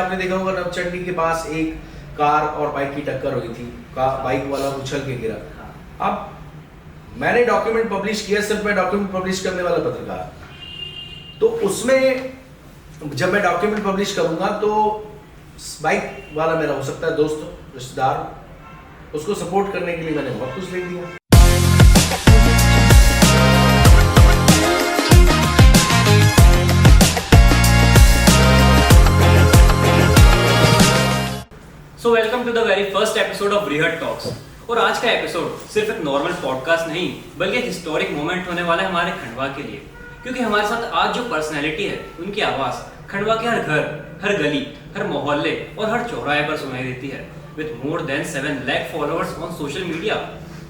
आपने देखा होगा नवचंडी के पास एक कार और बाइक की टक्कर हुई थी, बाइक वाला उछल के गिरा। अब मैंने डॉक्यूमेंट पब्लिश किया, सिर्फ मैं डॉक्यूमेंट पब्लिश करने वाला पत्रकार, तो उसमें जब मैं डॉक्यूमेंट पब्लिश करूंगा तो बाइक वाला मेरा हो सकता है दोस्त, रिश्तेदार, उसको सपोर्ट करने के लिए मैंने बहुत कुछ लिख दिया। So welcome to the very first episode of रिहर्ट टॉक्स। और आज का एपिसोड सिर्फ एक नॉर्मल पॉडकास्ट नहीं बल्कि एक हिस्टोरिक मोमेंट होने वाला है हमारे खंडवा के लिए, क्योंकि हमारे साथ आज जो पर्सनैलिटी है उनकी आवाज़ खंडवा के हर घर, हर गली, हर मोहल्ले और हर चौराहे पर सुनाई देती है। With more than 7 lakh followers on social media,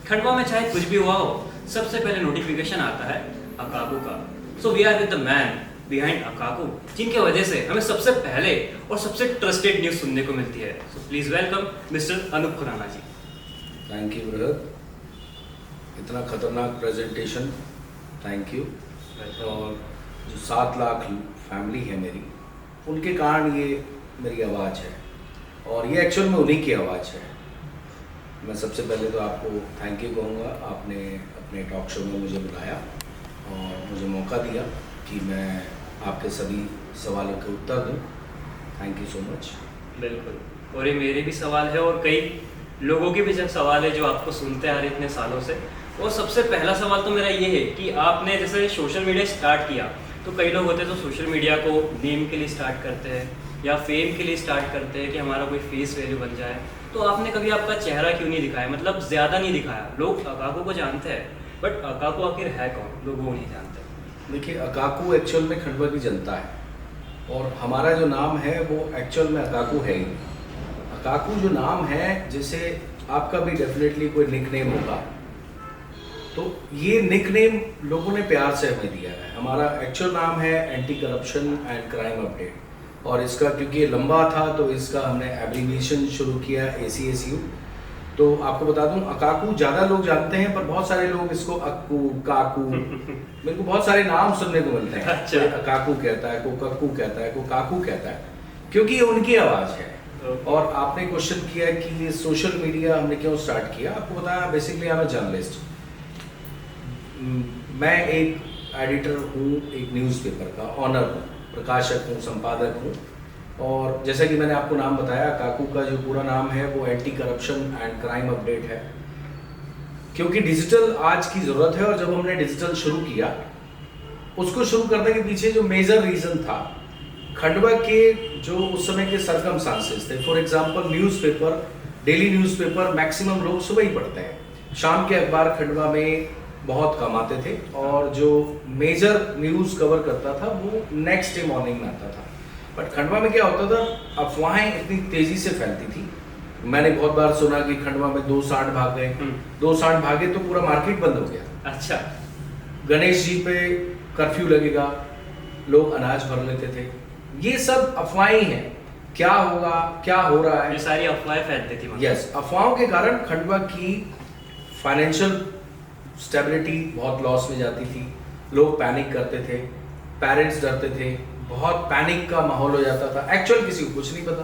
Khandwa में चाहे कुछ भी हुआ हो, सबसे पहले नोटिफिकेशन आता है अकाकू का। So we are with the man behind अकाकू, जिनके वजह से हमें सबसे पहले और सबसे ट्रस्टेड न्यूज़ सुनने को मिलती है। So please welcome mister Anoop Khurana ji. Thank you brother, इतना खतरनाक प्रेजेंटेशन, थैंक यू। और जो 7 लाख फैमिली है मेरी, उनके कारण ये मेरी आवाज़ है और ये एक्चुअल में उन्हीं की आवाज़ है। मैं सबसे पहले तो आपको थैंक यू कहूँगा, आपने अपने टॉक शो में मुझे बुलाया और मुझे मौका दिया कि मैं आपके सभी सवालों के उत्तर दूँ। Thank you so much. बिल्कुल, और ये मेरे भी सवाल है और कई लोगों के भी जब सवाल है जो आपको सुनते आ रहे इतने सालों से। और सबसे पहला सवाल तो मेरा ये है कि आपने जैसे सोशल मीडिया स्टार्ट किया, तो कई लोग होते हैं तो सोशल मीडिया को नेम के लिए स्टार्ट करते हैं या फेम के लिए स्टार्ट करते हैं कि हमारा कोई फेस वैल्यू बन जाए। तो आपने कभी आपका चेहरा क्यों नहीं दिखाया, मतलब ज़्यादा नहीं दिखाया? लोग अकाकू को जानते हैं बट अकाकू आखिर है कौन, लोग वो नहीं जानते। देखिए, अकाकू एक्चुअल में खंडवा की जनता है और हमारा जो नाम है वो एक्चुअल में अकाकू है ही। अकाकू जो नाम है, जैसे आपका भी डेफिनेटली कोई निक नेम होगा, तो ये निक नेम लोगों ने प्यार से हमें दिया है। हमारा एक्चुअल नाम है anti corruption and crime update, और इसका क्योंकि ये लंबा था तो इसका हमने एब्रीविएशन शुरू किया ACSU। तो आपको बता दूं, अकाकू ज़्यादा लोग जानते हैं पर बहुत सारे लोग इसको अक्कू, काकू, मेरे को बहुत सारे नाम सुनने को मिलते हैं। अच्छा। कोई अकाकू कहता है, कोई कक्कू कहता है, कोई काकू कहता है, क्योंकि ये उनकी आवाज़ है। और आपने क्वेश्चन किया कि सोशल मीडिया हमने क्यों स्टार्ट किया, आपको बताया बेसिकली आई एम जर्नलिस्ट। मैं एक एडिटर हूँ, एक न्यूज़पेपर का ऑनर हूँ, प्रकाशक हूँ, संपादक हूँ। और जैसा कि मैंने आपको नाम बताया, काकू का जो पूरा नाम है वो anti corruption and crime update है, क्योंकि डिजिटल आज की ज़रूरत है। और जब हमने डिजिटल शुरू किया, उसको शुरू करने के पीछे जो मेजर रीज़न था, खंडवा के जो उस समय के सरकमस्टांसेस थे। For example, newspaper, daily newspaper maximum लोग सुबह ही पढ़ते हैं, शाम के अखबार खंडवा में बहुत कम आते थे, और जो मेजर न्यूज़ कवर करता था वो नेक्स्ट डे मॉर्निंग में आता था। बट खंडवा में क्या होता था, अफवाहें इतनी तेज़ी से फैलती थी। मैंने बहुत बार सुना कि खंडवा में 2 सांड भाग गए, 2 सांड भागे तो पूरा मार्केट बंद हो गया। अच्छा। गणेश जी पे कर्फ्यू लगेगा, लोग अनाज भर लेते थे। ये सब अफवाहें हैं, क्या होगा, क्या हो रहा है, ये सारी अफवाहें फैलती थी। यस, अफवाहों के कारण खंडवा की फाइनेंशियल स्टेबिलिटी बहुत लॉस में जाती थी। लोग पैनिक करते थे, पेरेंट्स डरते थे, बहुत पैनिक का माहौल हो जाता था। एक्चुअल किसी को कुछ नहीं पता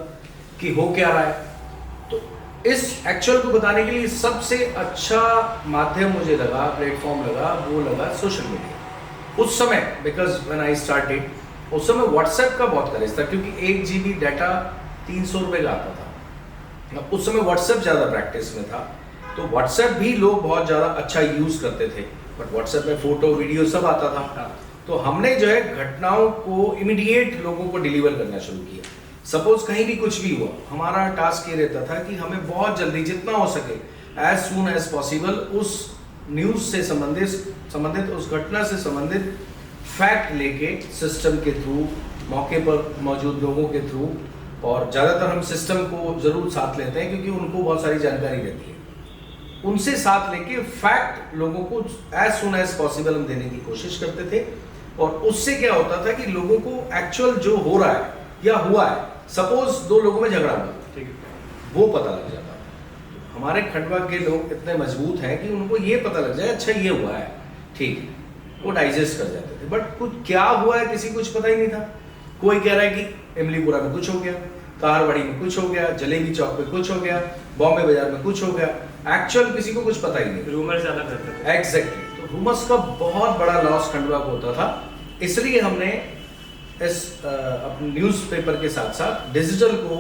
कि हो क्या रहा है। तो इस एक्चुअल को बताने के लिए सबसे अच्छा माध्यम मुझे लगा, प्लेटफॉर्म लगा, वो लगा सोशल मीडिया। उस समय, बिकॉज व्हेन आई स्टार्टेड, उस समय व्हाट्सएप का बहुत क्रेज था, क्योंकि 1 GB डाटा 300 रुपये का आता था। उस समय व्हाट्सएप ज़्यादा प्रैक्टिस में था, तो व्हाट्सएप भी लोग बहुत ज़्यादा अच्छा यूज़ करते थे। बट व्हाट्सएप में फ़ोटो, वीडियो सब आता था। तो हमने जो है घटनाओं को इमीडिएट लोगों को डिलीवर करना शुरू किया। सपोज कहीं भी कुछ भी हुआ, हमारा टास्क ये रहता था कि हमें बहुत जल्दी, जितना हो सके, एज सून एज पॉसिबल, उस न्यूज़ से संबंधित उस घटना से संबंधित फैक्ट लेके सिस्टम के थ्रू, मौके पर मौजूद लोगों के थ्रू, और ज़्यादातर हम सिस्टम को ज़रूर साथ लेते हैं क्योंकि उनको बहुत सारी जानकारी रहती है, उनसे साथ लेके फैक्ट लोगों को एज सुन एज पॉसिबल हम देने की कोशिश करते थे। और उससे क्या होता था कि लोगों को एक्चुअल जो हो रहा है या हुआ है, सपोज 2 लोगों में झगड़ा हुआ, ठीक है, वो पता लग जाता था। हमारे खंडवा के लोग इतने मजबूत हैं कि उनको ये पता लग जाए, अच्छा ये हुआ है, ठीक है, वो डाइजेस्ट कर जाते थे। बट कुछ क्या हुआ है किसी कुछ पता ही नहीं था। कोई कह रहा है कि इमलीपुरा में कुछ हो गया, कहारवाड़ी में कुछ हो गया, जलेबी चौक पे कुछ हो गया, बॉम्बे बाजार में कुछ हो गया, एक्चुअल किसी को कुछ पता ही नहीं। रूमर ज्यादा करते थे। एग्जैक्टली। तो रूमर्स का बहुत बड़ा लॉस खंडवा को होता था, इसलिए हमने इस अपने न्यूज़पेपर के साथ साथ डिजिटल को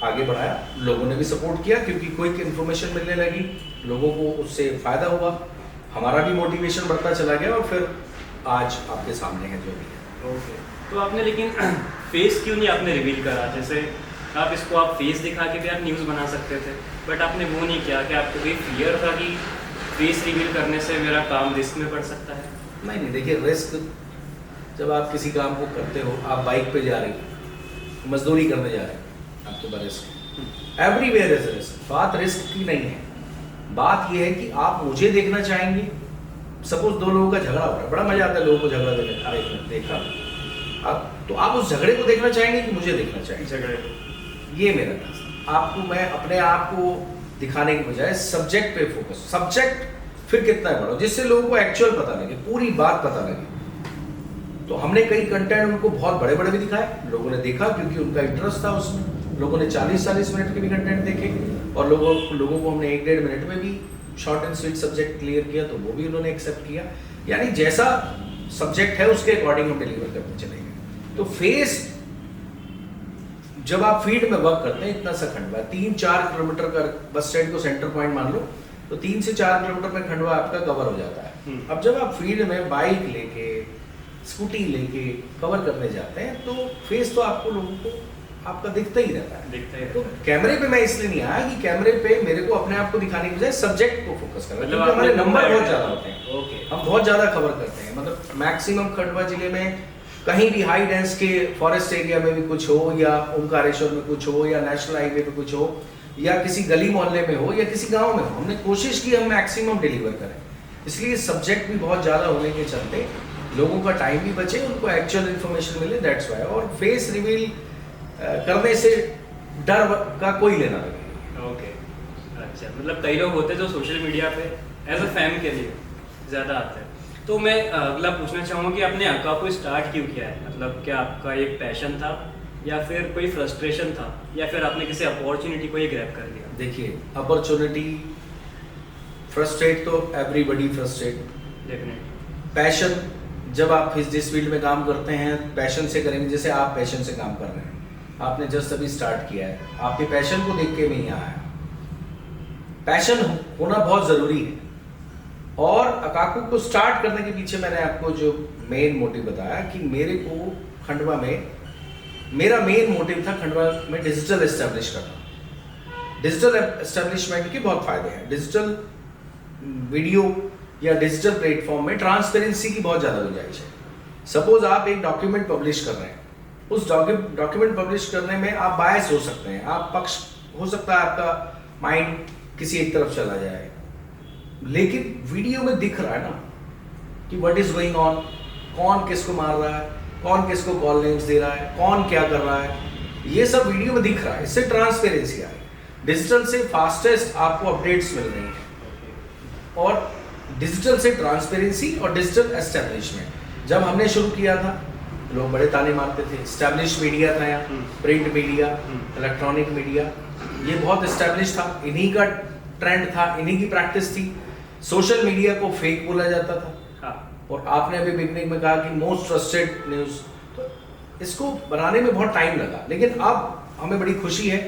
आगे बढ़ाया। लोगों ने भी सपोर्ट किया क्योंकि क्विक इन्फॉर्मेशन मिलने लगी, लोगों को उससे फ़ायदा हुआ, हमारा भी मोटिवेशन बढ़ता चला गया और फिर आज आपके सामने है जो भी है। ओके, तो आपने लेकिन फेस क्यों नहीं आपने रिवील करा? जैसे आप इसको आप फेस दिखा के भी आप न्यूज़ बना सकते थे, बट आपने वो नहीं किया कि आपको कोई फियर था कि फेस रिवील करने से मेरा काम रिस्क में पड़ सकता है? नहीं, देखिए रिस्क, जब आप किसी काम को करते हो, आप बाइक पे जा रही हो, मजदूरी करने जा रहे हो, आपके पास रिस्क, एवरीवेयर इज रिस्क। बात रिस्क की नहीं है, बात यह है कि आप मुझे देखना चाहेंगे। सपोज दो लोगों का झगड़ा हो रहा है, बड़ा मजा आता है लोगों को झगड़ा देखा, तो आप उस झगड़े को देखना चाहेंगे कि मुझे देखना चाहेंगे? झगड़े। ये मेरा था। आपको मैं अपने आप को दिखाने की बजाय सब्जेक्ट पे फोकस, सब्जेक्ट फिर कितना बड़ा हो जिससे लोगों को एक्चुअल पता लगे, पूरी बात पता लगे। तो हमने कई कंटेंट उनको बहुत बड़े बड़े भी दिखाए, लोगों ने देखा क्योंकि उनका इंटरेस्ट था उसमें। लोगों ने 40-40 मिनट के भी कंटेंट देखे और लोगों को हमने 1-1.5 मिनट में भी short and sweet subject clear किया, तो वो भी उन्होंने एक्सेप्ट किया। यानी जैसा सब्जेक्ट है उसके अकॉर्डिंग हम डिलीवर करते चले गए। तो फेस, जब आप फील्ड में वर्क करते हैं, इतना सा खंडवा 3-4 किलोमीटर का बस स्टैंड को सेंटर पॉइंट मान लो, तो 3 से 4 किलोमीटर में खंडवा आपका कवर हो जाता है। अब जब आप फील्ड में बाइक लेके, स्कूटी लेके कवर करने जाते हैं, तो फेस तो आपको लोगों को आपका दिखता ही रहता है। तो कैमरे पे मैं इसलिए नहीं आया कि कैमरे पे मेरे को अपने आप को दिखाने की बजाय सब्जेक्ट को फोकस करना, क्योंकि हमारे नंबर बहुत ज्यादा होते हैं। ओके, हम बहुत ज्यादा कवर करते हैं, मतलब मैक्सिमम खंडवा जिले में कहीं भी हाई डेंस के फॉरेस्ट एरिया में भी कुछ हो, या ओंकारेश्वर में कुछ हो, या नेशनल हाईवे पे कुछ हो, या किसी गली मोहल्ले में हो, या किसी गांव में हो, हमने कोशिश की हम मैक्सिमम डिलीवर करें। इसलिए सब्जेक्ट भी बहुत ज़्यादा होने के चलते लोगों का टाइम भी बचे, उनको एक्चुअल इन्फॉर्मेशन मिले, दैट्स वाई। और फेस रिवील करने से डर का कोई लेना नहीं। ओके, अच्छा, मतलब कई लोग होते हैं जो सोशल मीडिया पे एज अ फैम के लिए ज़्यादा आते हैं। तो मैं अगला पूछना चाहूँगा कि आपने अक्का को स्टार्ट क्यों किया है? मतलब क्या आपका एक पैशन था, या फिर कोई फ्रस्ट्रेशन था, या फिर आपने किसी अपॉर्चुनिटी को ये ग्रैब कर लिया? देखिए, अपॉर्चुनिटी, फ्रस्ट्रेट तो एवरीबॉडी फ्रस्ट्रेट, डेफिनेटली। पैशन, जब आप जिस फील्ड में काम करते हैं पैशन से करेंगे, जैसे आप पैशन से काम कर रहे हैं, आपने जस्ट अभी स्टार्ट किया है, आपके पैशन को देख के मैं यहाँ आया। पैशन होना बहुत ज़रूरी है। और अकाकू को स्टार्ट करने के पीछे मैंने आपको जो मेन मोटिव बताया कि मेरे को खंडवा में, मेरा मेन मोटिव था खंडवा में डिजिटल एस्टेब्लिश करना। डिजिटल एस्टेब्लिशमेंट के बहुत फायदे हैं। डिजिटल वीडियो या डिजिटल प्लेटफॉर्म में ट्रांसपेरेंसी की बहुत ज़्यादा गुंजाइश है। सपोज आप एक डॉक्यूमेंट पब्लिश कर रहे हैं, उस डॉक्यूमेंट पब्लिश करने में आप बायस हो सकते हैं, आप पक्ष हो सकता है आपका माइंड किसी एक तरफ चला जाए, लेकिन वीडियो में दिख रहा है ना कि व्हाट इज गोइंग ऑन, कौन किसको मार रहा है, कौन किसको कॉल नेम्स दे रहा है, कौन क्या कर रहा है, ये सब वीडियो में दिख रहा है। इससे ट्रांसपेरेंसी आ रही। डिजिटल से फास्टेस्ट आपको अपडेट्स मिल रही हैं, और डिजिटल से ट्रांसपेरेंसी और डिजिटल एस्टेब्लिशमेंट। जब हमने शुरू किया था लोग बड़े ताने मारते थे, एस्टेब्लिश मीडिया था यहाँ, प्रिंट मीडिया, इलेक्ट्रॉनिक मीडिया, ये बहुत एस्टेब्लिश था, इन्हीं का ट्रेंड था, इन्हीं की प्रैक्टिस थी। सोशल मीडिया को फेक बोला जाता था। हाँ। और आपने अभी बिगनिंग में कहा कि मोस्ट ट्रस्टेड न्यूज़, तो इसको बनाने में बहुत टाइम लगा, लेकिन अब हमें बड़ी खुशी है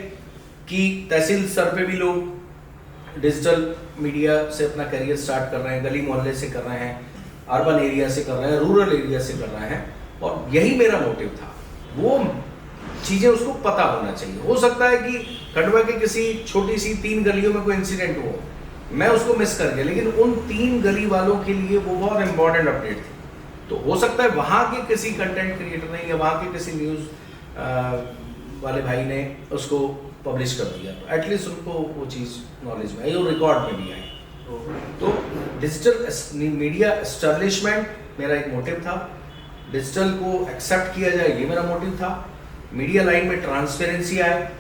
कि तहसील स्तर पे भी लोग डिजिटल मीडिया से अपना करियर स्टार्ट कर रहे हैं, गली मोहल्ले से कर रहे हैं, अर्बन एरिया से कर रहे हैं, रूरल एरिया से कर रहे हैं, और यही मेरा मोटिव था। वो चीज़ें उसको पता होना चाहिए। हो सकता है कि खंडवा के किसी छोटी सी 3 गलियों में कोई इंसिडेंट हो, मैं उसको मिस कर गया, लेकिन उन 3 गली वालों के लिए वो बहुत इंपॉर्टेंट अपडेट थी। तो हो सकता है वहाँ के किसी कंटेंट क्रिएटर ने या वहाँ के किसी न्यूज़ वाले भाई ने उसको पब्लिश कर दिया, तो एटलीस्ट उनको वो चीज़ नॉलेज में आई और रिकॉर्ड में भी आई। तो डिजिटल मीडिया एस्टेब्लिशमेंट मेरा एक मोटिव था, डिजिटल को एक्सेप्ट किया जाए ये मेरा मोटिव था, मीडिया लाइन में ट्रांसपेरेंसी आए,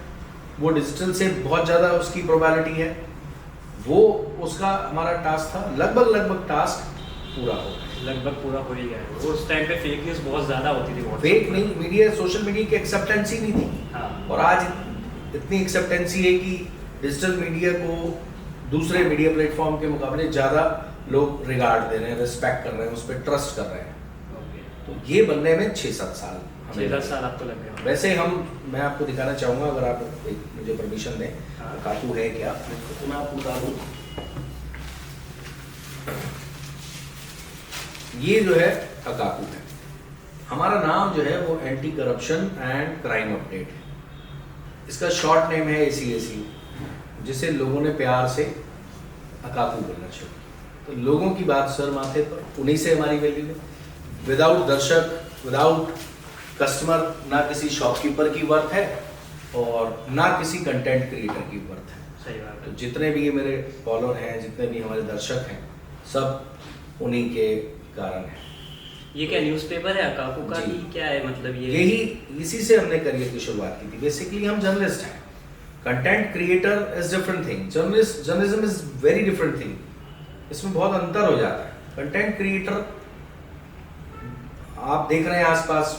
वो डिजिटल से बहुत ज़्यादा उसकी प्रोबेबिलिटी है, वो उसका हमारा टास्क था। लगभग टास्क पूरा हो गया। लगभग पूरा हो ही गया है। वो उस टाइम पे फेक न्यूज़ बहुत ज़्यादा होती थी। WhatsApp फेक पर। नहीं, मीडिया सोशल मीडिया की एक्सेप्टेंस ही नहीं थी। हाँ। और आज इतनी एक्सेप्टेंसी है कि डिजिटल मीडिया को दूसरे मीडिया प्लेटफॉर्म के मुकाबले ज़्यादा लोग रिगार्ड दे रहे हैं, रिस्पेक्ट कर रहे हैं, उस पर ट्रस्ट कर रहे हैं। ओके। तो ये बनने में 6-7 साल हमें 6-10 लगे। साल आपको लग गए। वैसे मैं आपको दिखाना चाहूँगा, अगर आप मुझे परमिशन दें, हाँ। काकू है क्या, तो मैं आपको बता दूँ। ये जो है अकाकू है। हमारा नाम जो है वो anti corruption and crime update है। इसका शॉर्ट नेम है ACAC, जिसे लोगों ने प्यार से अकाकू बोलना शुरू किया। तो लोगों की बात सर माथे पर, उन्हीं से हमारी वैल्यू है। विदाउट दर्शक, विदाउट कस्टमर, ना किसी शॉपकीपर की वर्थ है और ना किसी कंटेंट क्रिएटर की वर्थ है। सही बात तो है। जितने भी ये मेरे फॉलोअर हैं, जितने भी हमारे दर्शक हैं, सब उन्हीं के कारण है। ये क्या न्यूज़पेपर है अकाकू का जी। कि क्या है, मतलब ये? यही इसी से हमने करियर की शुरुआत की थी। बेसिकली हम जर्नलिस्ट हैं। Content creator is different thing, journalism is very different thing. इसमें बहुत अंतर हो जाता है। कंटेंट क्रिएटर आप देख रहे हैं आसपास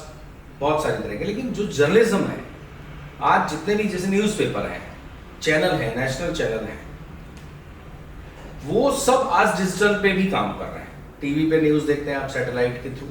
बहुत सारी तरह के, लेकिन जो जर्नलिज्म है, आज जितने भी जैसे न्यूज़पेपर हैं, चैनल हैं, नेशनल चैनल हैं, वो सब आज डिजिटल पे भी काम कर रहे हैं। टीवी पे न्यूज़ देखते हैं आप सैटेलाइट के थ्रू,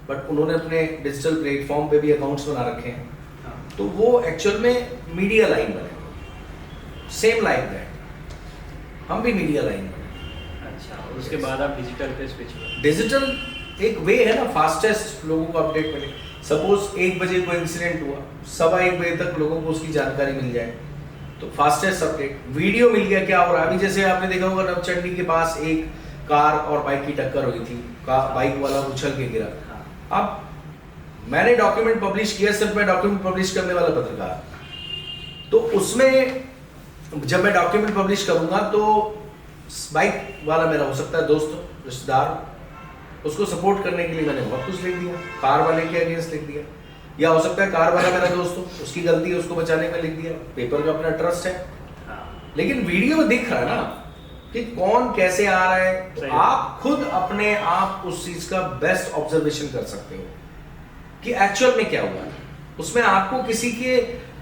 बट उन्होंने अपने डिजिटल प्लेटफॉर्म पे भी अकाउंट्स बना रखे हैं। हाँ। तो वो एक्चुअल में मीडिया लाइन बने, सेम लाइक दैट हम भी मीडिया लाइन बने। अच्छा, और उसके बाद आप डिजिटल पे स्विच हुए। डिजिटल एक वे है ना, फास्टेस्ट लोगों को अपडेट मिले। सपोज 1 बजे कोई इंसिडेंट हुआ, 1:15 बजे तक लोगों को उसकी जानकारी मिल जाए, तो फास्टेस्ट अपडेट। वीडियो मिल गया क्या हो रहा है। अभी जैसे आपने देखा होगा, नवचंडी के पास एक कार और बाइक की टक्कर हुई थी, बाइक वाला उछल के गिरा। हाँ। अब मैंने डॉक्यूमेंट पब्लिश किया, सिर्फ मैं डॉक्यूमेंट पब्लिश करने वाला पत्रकार। तो उसमें जब मैं डॉक्यूमेंट पब्लिश करूंगा तो बाइक वाला मेरा हो सकता है दोस्त, रिश्तेदार, उसको सपोर्ट करने के लिए मैंने बहुत कुछ लिख दिया, कार वाले के अगेंस्ट लिख दिया। या हो सकता है कार वाला मेरा दोस्त हो, उसकी गलती है, उसको बचाने में लिख दिया। पेपर का अपना ट्रस्ट है। हाँ। लेकिन वीडियो में दिख रहा है ना कि कौन कैसे आ रहा है। तो सही। आप खुद अपने आप उस चीज का बेस्ट ऑब्जर्वेशन कर सकते हो कि एक्चुअल में क्या हुआ है। उसमें आपको किसी के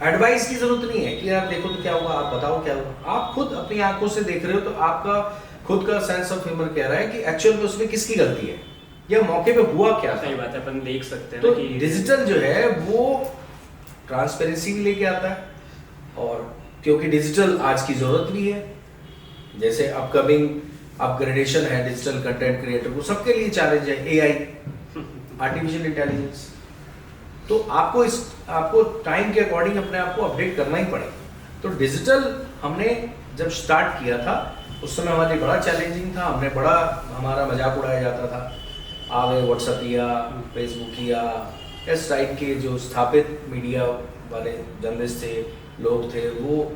एडवाइस की जरूरत नहीं है कि यार देखो तो क्या हुआ, आप बताओ क्या हुआ। आप खुद अपनी आंखों से देख रहे हो, तो आपका खुद का सेंस ऑफ ह्यूमर कह रहा है कि एक्चुअल में उसमें किसकी गलती है या मौके पे हुआ क्या था। सही बात है, अपन देख सकते हैं तो ना कि डिजिटल जो है वो ट्रांसपेरेंसी भी लेके आता है, और क्योंकि डिजिटल आज की जरूरत भी है। जैसे अपकमिंग अपग्रेडेशन है डिजिटल कंटेंट क्रिएटर को, सबके लिए चैलेंज है। AI, artificial intelligence. तो आपको टाइम के अकॉर्डिंग अपने आप को अपडेट करना ही पड़ेगा। तो डिजिटल हमने जब स्टार्ट किया था, उस समय हमारे लिए बड़ा चैलेंजिंग था। हमारा मजाक उड़ाया जाता था। आ गए व्हाट्सएप या फेसबुक या इस टाइप के जो स्थापित मीडिया वाले जर्नलिस्ट थे, लोग थे, वो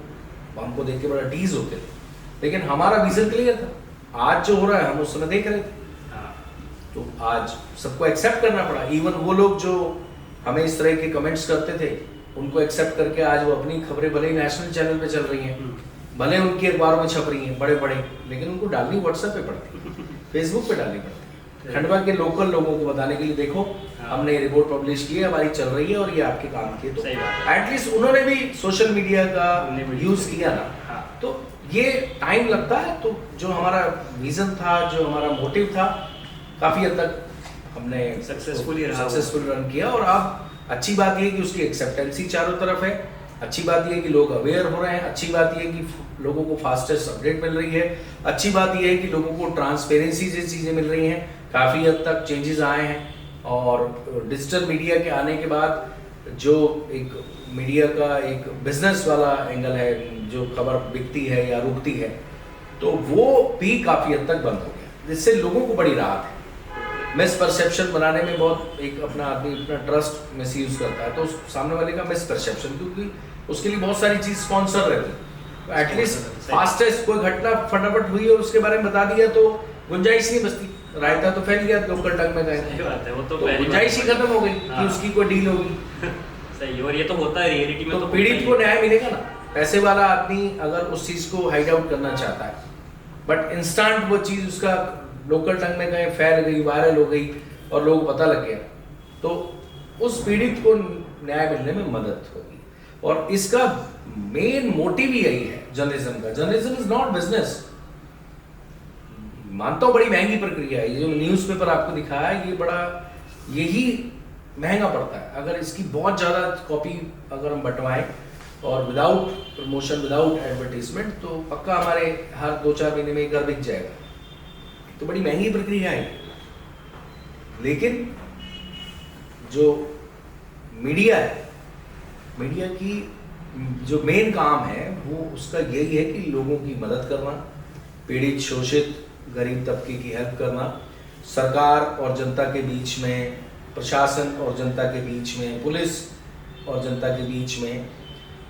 हमको देख के बड़ा टीज होते थे। लेकिन हमारा विजन क्लियर था। आज जो हो रहा है हम उस समय देख रहे थे। हाँ। तो आज सबको एक्सेप्ट करना पड़ा। इवन वो लोग जो हमें इस तरह के कमेंट्स करते थे, उनको एक्सेप्ट करके आज वो अपनी खबरें भले ही नेशनल चैनल पे चल रही हैं, भले उनकी अखबारों में छप रही हैं बड़े बड़े, लेकिन उनको डालनी व्हाट्सएप पे पड़ती है, फेसबुक पे डालनी पड़ती है। खंडवा के लोकल लोगों को बताने के लिए, देखो हमने ये रिपोर्ट पब्लिश की है, हमारी चल रही है और ये आपके काम की है। तो सही बात है। एटलीस्ट उन्होंने भी सोशल मीडिया का उन्होंने भी यूज किया ना। हाँ। तो ये टाइम लगता है। तो जो हमारा विजन था, जो हमारा मोटिव था, काफी हद तक हमने सक्सेसफुली रन किया। और अब अच्छी बात ये है कि उसकी एक्सेप्टेंसी चारों तरफ है। अच्छी बात ये है कि लोग अवेयर हो रहे हैं। अच्छी बात ये है कि लोगों को फास्टेस्ट अपडेट मिल रही है। अच्छी बात ये है कि लोगों को ट्रांसपेरेंसी जैसी चीज़ें मिल रही हैं। काफ़ी हद तक चेंजेस आए हैं। और डिजिटल मीडिया के आने के बाद जो एक मीडिया का एक बिजनेस वाला एंगल है, जो खबर बिकती है या रुकती है, तो वो भी काफ़ी हद तक बंद हो गया, जिससे लोगों को बड़ी राहत है। मिसपरसेप्शन बनाने में बहुत एक अपना आदमी अपना ट्रस्ट मिसयूज करता है, तो सामने वाले का मिसपरसेप्शन, क्योंकि उसके लिए बहुत सारी चीज़ स्पॉन्सर रहती है। तो एटलीस्ट फास्टेस्ट कोई घटना फटाफट हुई और उसके बारे में बता दिया तो गुंजाइश नहीं बचती। रायता तो फैल गया लोकल टंग में गए, सही बात है। वो तो गुंजाइश ही खत्म हो गई कि उसकी कोई डील होगी। सही। और ये तो होता है रियलिटी में। तो पीड़ित को न्याय मिलेगा ना। पैसे वाला आदमी अगर उस चीज को हाइड आउट करना चाहता है, बट इंस्टेंट वो चीज उसका लोकल टंग में कहीं फैल गई, वायरल हो गई और लोगों को पता लग गया, तो उस पीड़ित को न्याय मिलने में मदद होगी। और इसका मेन मोटिव ही यही है जर्नलिज्म का। Journalism is not business. मानता हूं बड़ी महंगी प्रक्रिया है, ये जो न्यूज़पेपर आपको दिखाया है, ये बड़ा यही महंगा पड़ता है। अगर इसकी बहुत ज़्यादा कॉपी अगर हम बंटवाएं और विदाउट प्रमोशन, विदाउट एडवर्टीजमेंट, तो पक्का हमारे हर 2-4 महीने में एक घर बिक जाएगा। तो बड़ी महंगी प्रक्रिया है। लेकिन जो मीडिया है, मीडिया की जो मेन काम है वो उसका यही है कि लोगों की मदद करना, पीड़ित, शोषित, गरीब तबके की हेल्प करना, सरकार और जनता के बीच में, प्रशासन और जनता के बीच में, पुलिस और जनता के बीच में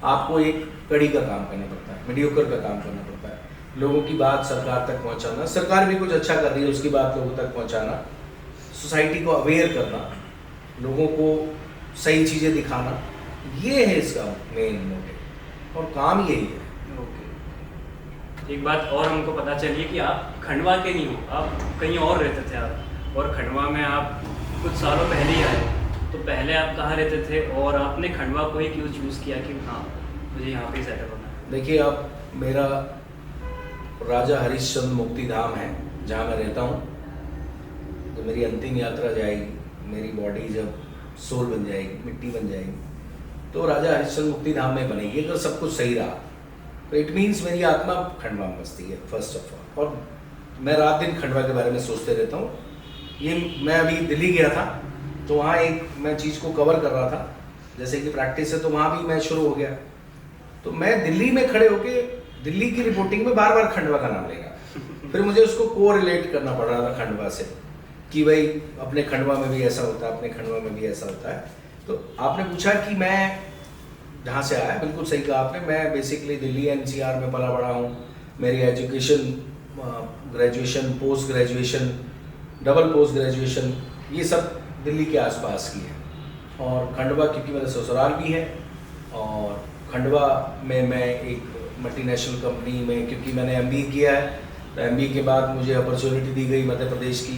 आपको एक कड़ी का काम करना पड़ता है, मीडियोकर का काम करना पड़ता है। लोगों की बात सरकार तक पहुंचाना, सरकार भी कुछ अच्छा कर रही है उसकी बात लोगों तक पहुंचाना, सोसाइटी को अवेयर करना, लोगों को सही चीज़ें दिखाना, ये है इसका मेन मोटिव और काम यही है। एक बात और हमको पता चली कि आप खंडवा के नहीं हो, आप कहीं और रहते थे आप, और खंडवा में आप कुछ सालों पहले ही आए। तो पहले आप कहाँ रहते थे और आपने खंडवा को ही क्यों चूज़ किया कि हाँ मुझे यहाँ पे सेटल होना है? देखिए, अब मेरा राजा हरिश्चंद्र मुक्ति धाम है जहाँ मैं रहता हूँ। तो मेरी अंतिम यात्रा जाएगी, मेरी बॉडी जब सोल बन जाएगी, मिट्टी बन जाएगी, तो राजा हरिश्चंद्र मुक्ति धाम में बनेगी अगर सब कुछ सही रहा। तो इट मीन्स मेरी आत्मा खंडवा में बसती है फर्स्ट ऑफ ऑल। और मैं रात दिन खंडवा के बारे में सोचते रहता हूँ। ये मैं अभी दिल्ली गया था, तो वहाँ एक मैं चीज़ को कवर कर रहा था, जैसे कि प्रैक्टिस है, तो वहाँ भी मैं शुरू हो गया। तो मैं दिल्ली में खड़े होके दिल्ली की रिपोर्टिंग में बार बार खंडवा का नाम लेगा। फिर मुझे उसको को रिलेट करना पड़ रहा था खंडवा से, कि भाई अपने खंडवा में भी ऐसा होता है, अपने खंडवा में भी ऐसा होता है। तो आपने पूछा कि मैं जहाँ से आया, बिल्कुल सही कहा आपने। मैं बेसिकली दिल्ली एनसीआर में पला बड़ा हूँ। मेरी education, graduation, post graduation, double post graduation, ये सब दिल्ली के आसपास की है। और खंडवा क्योंकि मेरा ससुराल भी है, और खंडवा में मैं एक मल्टीनेशनल कंपनी में, क्योंकि मैंने एमबीए किया है, तो एमबीए के बाद मुझे अपॉर्चुनिटी दी गई मध्य प्रदेश की।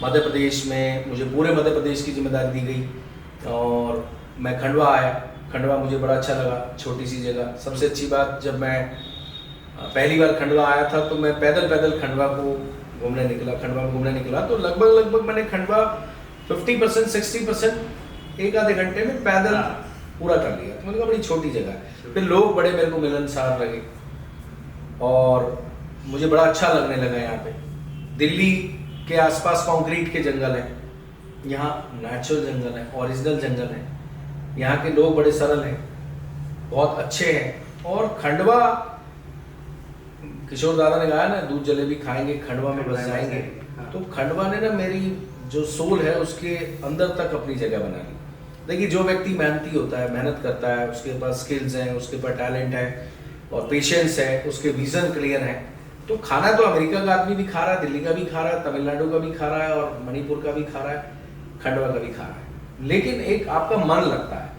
मध्य प्रदेश में मुझे पूरे मध्य प्रदेश की जिम्मेदारी दी गई और मैं खंडवा आया। खंडवा मुझे बड़ा अच्छा लगा, छोटी सी जगह। सबसे अच्छी बात, जब मैं पहली बार खंडवा आया था तो मैं पैदल खंडवा को घूमने निकला, खंडवा में घूमने निकला, तो लगभग मैंने खंडवा 50% 60% एक आधे घंटे में पैदल पूरा कर लिया। तो मैंने कहा बड़ी छोटी जगह है। फिर लोग बड़े मेरे को मिलनसार लगे और मुझे बड़ा अच्छा लगने लगा यहाँ पे। दिल्ली के आसपास कंक्रीट के जंगल हैं, यहाँ नेचुरल जंगल है, ओरिजिनल जंगल है। यहाँ के लोग बड़े सरल हैं, बहुत अच्छे हैं। और खंडवा, किशोर दादा ने कहा ना, दूध जलेबी खाएंगे खंडवा में बस जाएंगे। तो खंडवा ने ना मेरी जो सोल है उसके अंदर तक अपनी जगह बना ली। देखिए, जो व्यक्ति मेहनती होता है, मेहनत करता है, उसके पास स्किल्स हैं, उसके पास टैलेंट है और पेशेंस है, उसके विजन क्लियर है, तो खाना तो अमेरिका का आदमी भी खा रहा है, दिल्ली का भी खा रहा है, तमिलनाडु का भी खा रहा है और मणिपुर का भी खा रहा है, खंडवा का भी खा रहा है। लेकिन एक आपका मन लगता है,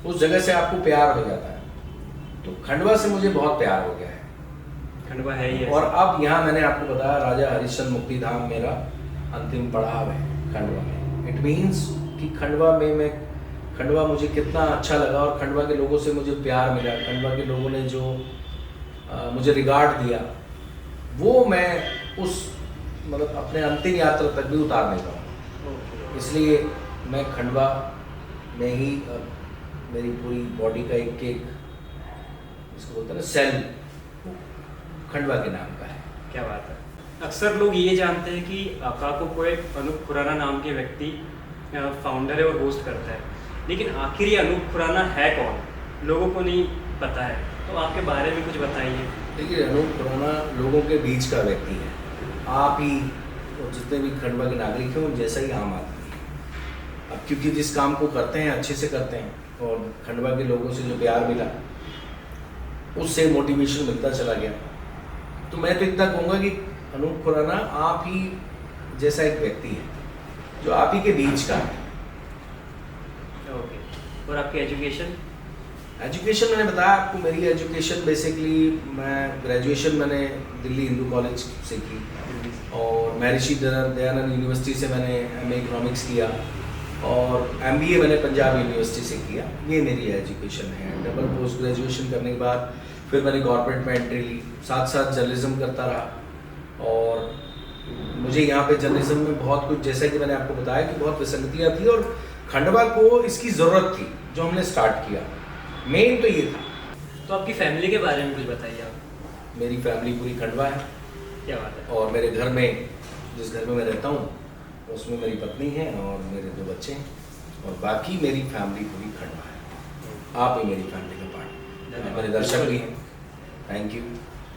उस जगह से आपको प्यार हो जाता है। तो खंडवा से मुझे बहुत प्यार हो गया है, खंडवा है ही। और अब यहाँ मैंने आपको बताया राजा हरिश्चंद्र मुक्ति धाम मेरा अंतिम पड़ाव है खंडवा में। इट मीन्स कि खंडवा मुझे कितना अच्छा लगा और खंडवा के लोगों से मुझे प्यार मिला, खंडवा के लोगों ने जो मुझे रिगार्ड दिया, वो मैं उस मतलब अपने अंतिम यात्रा तक भी उतार देता हूँ। इसलिए मैं खंडवा में ही मेरी पूरी बॉडी का एक इसको बोलते हैं ना सेल, खंडवा के नाम का है। क्या बात है। अक्सर लोग ये जानते हैं कि अकाको को एक अनूप खुराना नाम के व्यक्ति फाउंडर है और होस्ट करता है, लेकिन आखिर ये अनूप खुराना है कौन, लोगों को नहीं पता है। तो आपके बारे में कुछ बताइए। देखिए, अनूप खुराना लोगों के बीच का व्यक्ति है। आप ही और जितने भी खंडवा के नागरिक हैं उन जैसा ही आम आदमी है। अब क्योंकि जिस काम को करते हैं अच्छे से करते हैं और खंडवा के लोगों से जो प्यार मिला उससे मोटिवेशन मिलता चला गया, तो मैं तो इतना कहूँगा कि अनूप खुराना आप ही जैसा एक व्यक्ति है जो आप ही के बीच का है। ओके। और आपकी एजुकेशन? एजुकेशन मैंने बताया आपको, मेरी एजुकेशन बेसिकली मैं ग्रेजुएशन मैंने दिल्ली हिंदू कॉलेज से की और महर्षि दयानंद यूनिवर्सिटी से मैंने एमए इकोनॉमिक्स किया और एमबीए मैंने पंजाब यूनिवर्सिटी से किया। ये मेरी एजुकेशन है। डबल पोस्ट ग्रेजुएशन करने के बाद फिर मैंने गवर्नमेंट में एंट्री ली, साथ साथ जर्नलिज्म करता रहा और मुझे यहाँ पे जर्नलिज्म में बहुत कुछ, जैसा कि मैंने आपको बताया कि बहुत विसंगतियाँ थी और खंडवा को इसकी ज़रूरत थी जो हमने स्टार्ट किया। मेन तो ये था। तो आपकी फैमिली के बारे में कुछ बताइए आप। मेरी फैमिली पूरी खंडवा है। क्या बात है। और मेरे घर में, जिस घर में मैं रहता हूँ उसमें मेरी पत्नी है और मेरे 2 बच्चे हैं और बाकी मेरी फैमिली पूरी खंडवा है। आप ही मेरी फैमिली का पार्ट, मेरे दर्शक भी हैं। Thank you.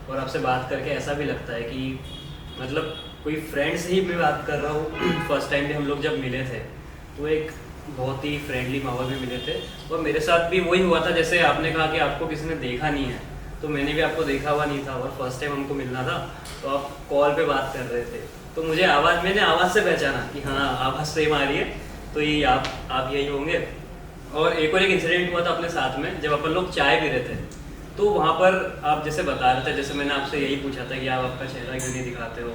और आपसे बात करके ऐसा भी लगता है कि मतलब कोई फ्रेंड से ही मैं बात कर रहा हूँ। फर्स्ट टाइम भी हम लोग जब मिले थे तो एक बहुत ही फ्रेंडली माहौल में मिले थे और मेरे साथ भी वही हुआ था जैसे आपने कहा कि आपको किसी ने देखा नहीं है, तो मैंने भी आपको देखा हुआ नहीं था और फर्स्ट टाइम हमको मिलना था तो आप कॉल पे बात कर रहे थे तो मुझे मैंने आवाज़ से पहचाना कि हाँ आवाज़ सेम आ रही है, तो ये आप यही होंगे। और एक इंसिडेंट हुआ था अपने साथ में जब अपन लोग चाय पी रहे थे, तो वहाँ पर आप जैसे बता रहे थे, जैसे मैंने आपसे यही पूछा था कि आप आपका चेहरा क्यों नहीं दिखाते हो,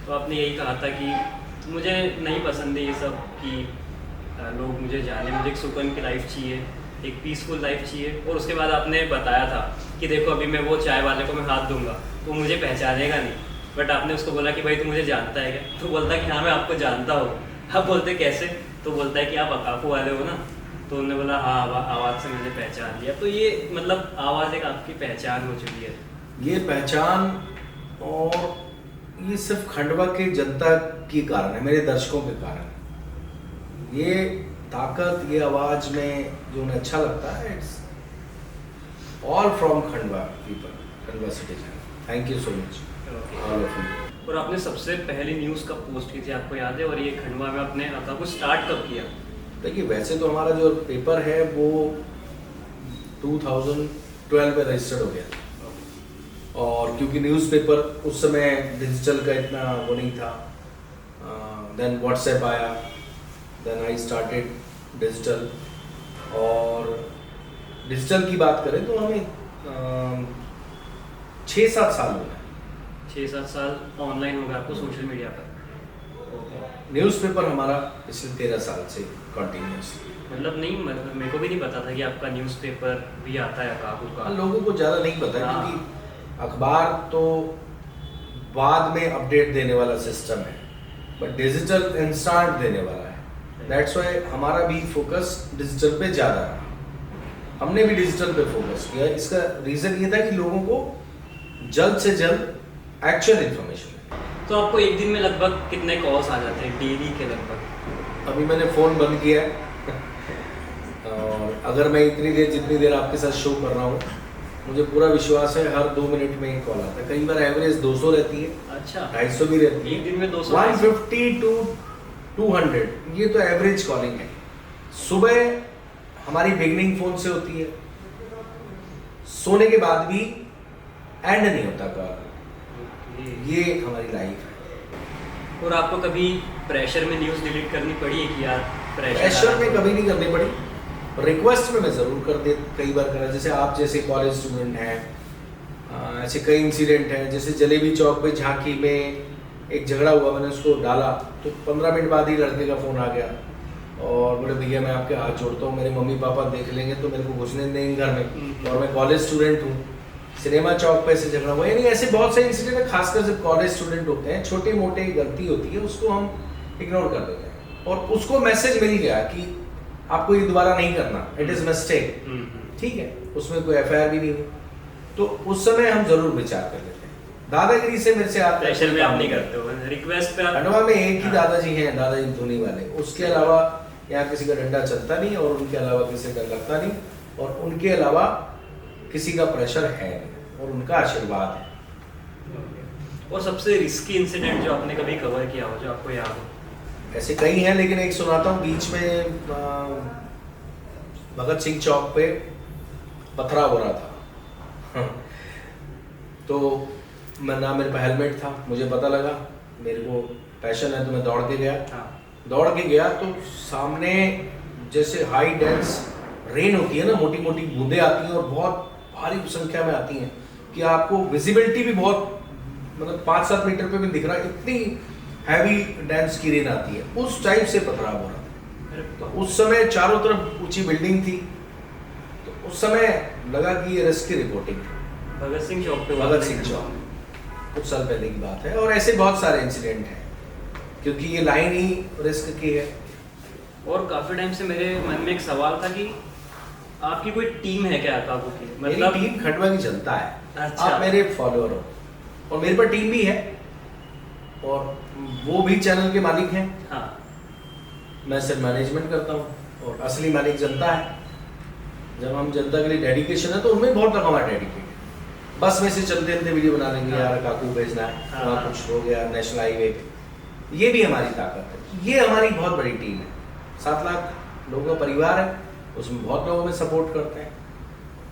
तो आपने यही कहा था कि मुझे नहीं पसंद है ये सब कि लोग मुझे जाने, मुझे एक सुकून की लाइफ चाहिए, एक पीसफुल लाइफ चाहिए। और उसके बाद आपने बताया था कि देखो अभी मैं वो चाय वाले को मैं हाथ दूंगा तो मुझे पहचानेगा नहीं, बट आपने उसको बोला कि भाई तू मुझे जानता है क्या, तो बोलता कि हाँ मैं आपको जानता हूँ। आप बोलते कैसे, तो बोलता है कि आप अकाफू वाले हो ना, तो उन्होंने बोला हाँ आवाज़ से मैंने पहचान लिया। तो ये मतलब आवाज़ एक आपकी पहचान हो चुकी है। ये पहचान और ये सिर्फ खंडवा के जनता के कारण है, मेरे दर्शकों के कारण। ये ताकत, ये आवाज में जो उन्हें अच्छा लगता है, it's all from Khandwa people, Khandwa citizen. Thank you so much all of you. और आपने सबसे पहली न्यूज़ कब पोस्ट की थी आपको याद है, और ये खंडवा में आपने आपको स्टार्ट कब किया? देखिए वैसे तो हमारा जो पेपर है वो 2012 में रजिस्टर्ड हो गया और क्योंकि न्यूज़पेपर उस समय डिजिटल का इतना वो नहीं था, देन व्हाट्सएप आया, देन आई स्टार्टेड डिजिटल। और डिजिटल की बात करें तो हमें 6-7 साल हो गए। 6-7 साल ऑनलाइन हो गया आपको सोशल मीडिया पर। न्यूज़पेपर हमारा पिछले 13 साल से कंटिन्यूसली। मतलब नहीं, मेरे को भी नहीं पता था कि आपका न्यूज़पेपर भी आता है काकू का। लोगों को ज़्यादा नहीं पता क्योंकि अखबार तो बाद में अपडेट देने वाला सिस्टम है, बट डिजिटल इंस्टेंट देने वाला है। दैट्स वाई हमारा भी फोकस डिजिटल पे ज़्यादा रहा। हमने भी डिजिटल पे फोकस किया। इसका रीज़न ये था कि लोगों को जल्द से जल्द एक्चुअल इन्फॉर्मेशन। तो आपको एक दिन में लगभग कितने कॉल्स आ जाते हैं डेली के लगभग? अभी मैंने फ़ोन बंद किया है और अगर मैं इतनी देर जितनी देर आपके साथ शो कर रहा हूँ, मुझे पूरा विश्वास है हर 2 मिनट में ही कॉल आता है। कई बार एवरेज 200 रहती है, अच्छा 250 भी रहती है, एक दिन में 200 150 to 200, ये तो एवरेज कॉलिंग है। सुबह हमारी बिगनिंग फ़ोन से होती है, सोने के बाद भी एंड नहीं होता कॉल। ये हमारी लाइफ है। और आपको कभी प्रेशर में न्यूज़ डिलीट करनी पड़ी है कि यार प्रेशर में कभी नहीं करनी पड़ी, रिक्वेस्ट में मैं ज़रूर कई बार करा। जैसे आप जैसे कॉलेज स्टूडेंट हैं, ऐसे कई इंसिडेंट हैं। जैसे जलेबी चौक पे झांकी में एक झगड़ा हुआ, मैंने उसको डाला तो 15 मिनट बाद ही लड़के का फ़ोन आ गया और बोले भैया मैं आपके हाथ जोड़ता हूँ, मेरे मम्मी पापा देख लेंगे तो मेरे को घुसने देंगे घर में और मैं कॉलेज स्टूडेंट हूँ। सिनेमा चौक पे ऐसे झगड़ा हुआ। यानी ऐसे बहुत से इंसिडेंट है, खासकर जब कॉलेज स्टूडेंट होते हैं, छोटे मोटे गलती होती है उसको हम इग्नोर कर देते हैं और उसको मैसेज मिल गया कि आपको ये दोबारा नहीं करना, इट इज़ मिस्टेक, ठीक है, उसमें कोई एफआईआर भी नहीं हुई, तो उस समय हम जरूर विचार कर लेते हैं। दादागिरी से मेरे से आप प्रेशर में आप नहीं करते हो, रिक्वेस्ट पे खंडवा में एक ही दादाजी हैं, दादाजी धोनी वाले। उसके अलावा यहाँ किसी का डंडा चलता नहीं और उनके अलावा किसी का लगता नहीं और उनके अलावा किसी का प्रेशर है नहीं और उनका आशीर्वाद है। और सबसे रिस्की इंसिडेंट जो आपने कभी कवर किया हो, जो आपको याद हो? ऐसे कई हैं लेकिन एक सुनाता हूँ। बीच में भगत सिंह चौक पे पथराव हो रहा था तो मेरे पे हेलमेट था, मुझे पता लगा, मेरे को पैशन है तो मैं दौड़ के गया। दौड़ के गया तो सामने जैसे हाई डेंस रेन होती है ना, मोटी मोटी बूंदें आती हैं और बहुत भारी संख्या में आती हैं कि आपको विजिबिलिटी भी बहुत, मतलब 5-7 मीटर पे भी दिख रहा है, इतनी हैवी डेंस की रेन आती है। उस टाइप से पथराव हो रहा था। तो उस समय चारों तरफ ऊंची बिल्डिंग थी, तो उस समय लगा कि ये रिस्क की रिपोर्टिंग है। भगत सिंह चौक पे भगत सिंह चौक कुछ साल पहले की बात है, और ऐसे बहुत सारे इंसिडेंट हैं क्योंकि ये लाइन ही रिस्क की है। और काफी टाइम से मेरे मन में एक सवाल था कि आपकी कोई टीम है क्या काकू की? मेरी टीम खंडवा की जनता है। अच्छा। आप मेरे फॉलोअर हो और मेरे पर टीम भी है, और वो भी चैनल के मालिक हैं। हाँ। मैं सिर्फ मैनेजमेंट करता हूँ और असली मालिक जनता है। जब हम जनता के लिए डेडिकेशन है तो उनमें बहुत रकम है डेडिकेट। बस में से चलते चलते वीडियो बना लेंगे, यार काकू भेजना है, हाँ। वहाँ कुछ हो गया नेशनल हाईवे, ये भी हमारी ताकत है। ये हमारी बहुत बड़ी टीम है। 7 लाख लोगों का परिवार है, उसमें बहुत लोग हमें सपोर्ट करते हैं,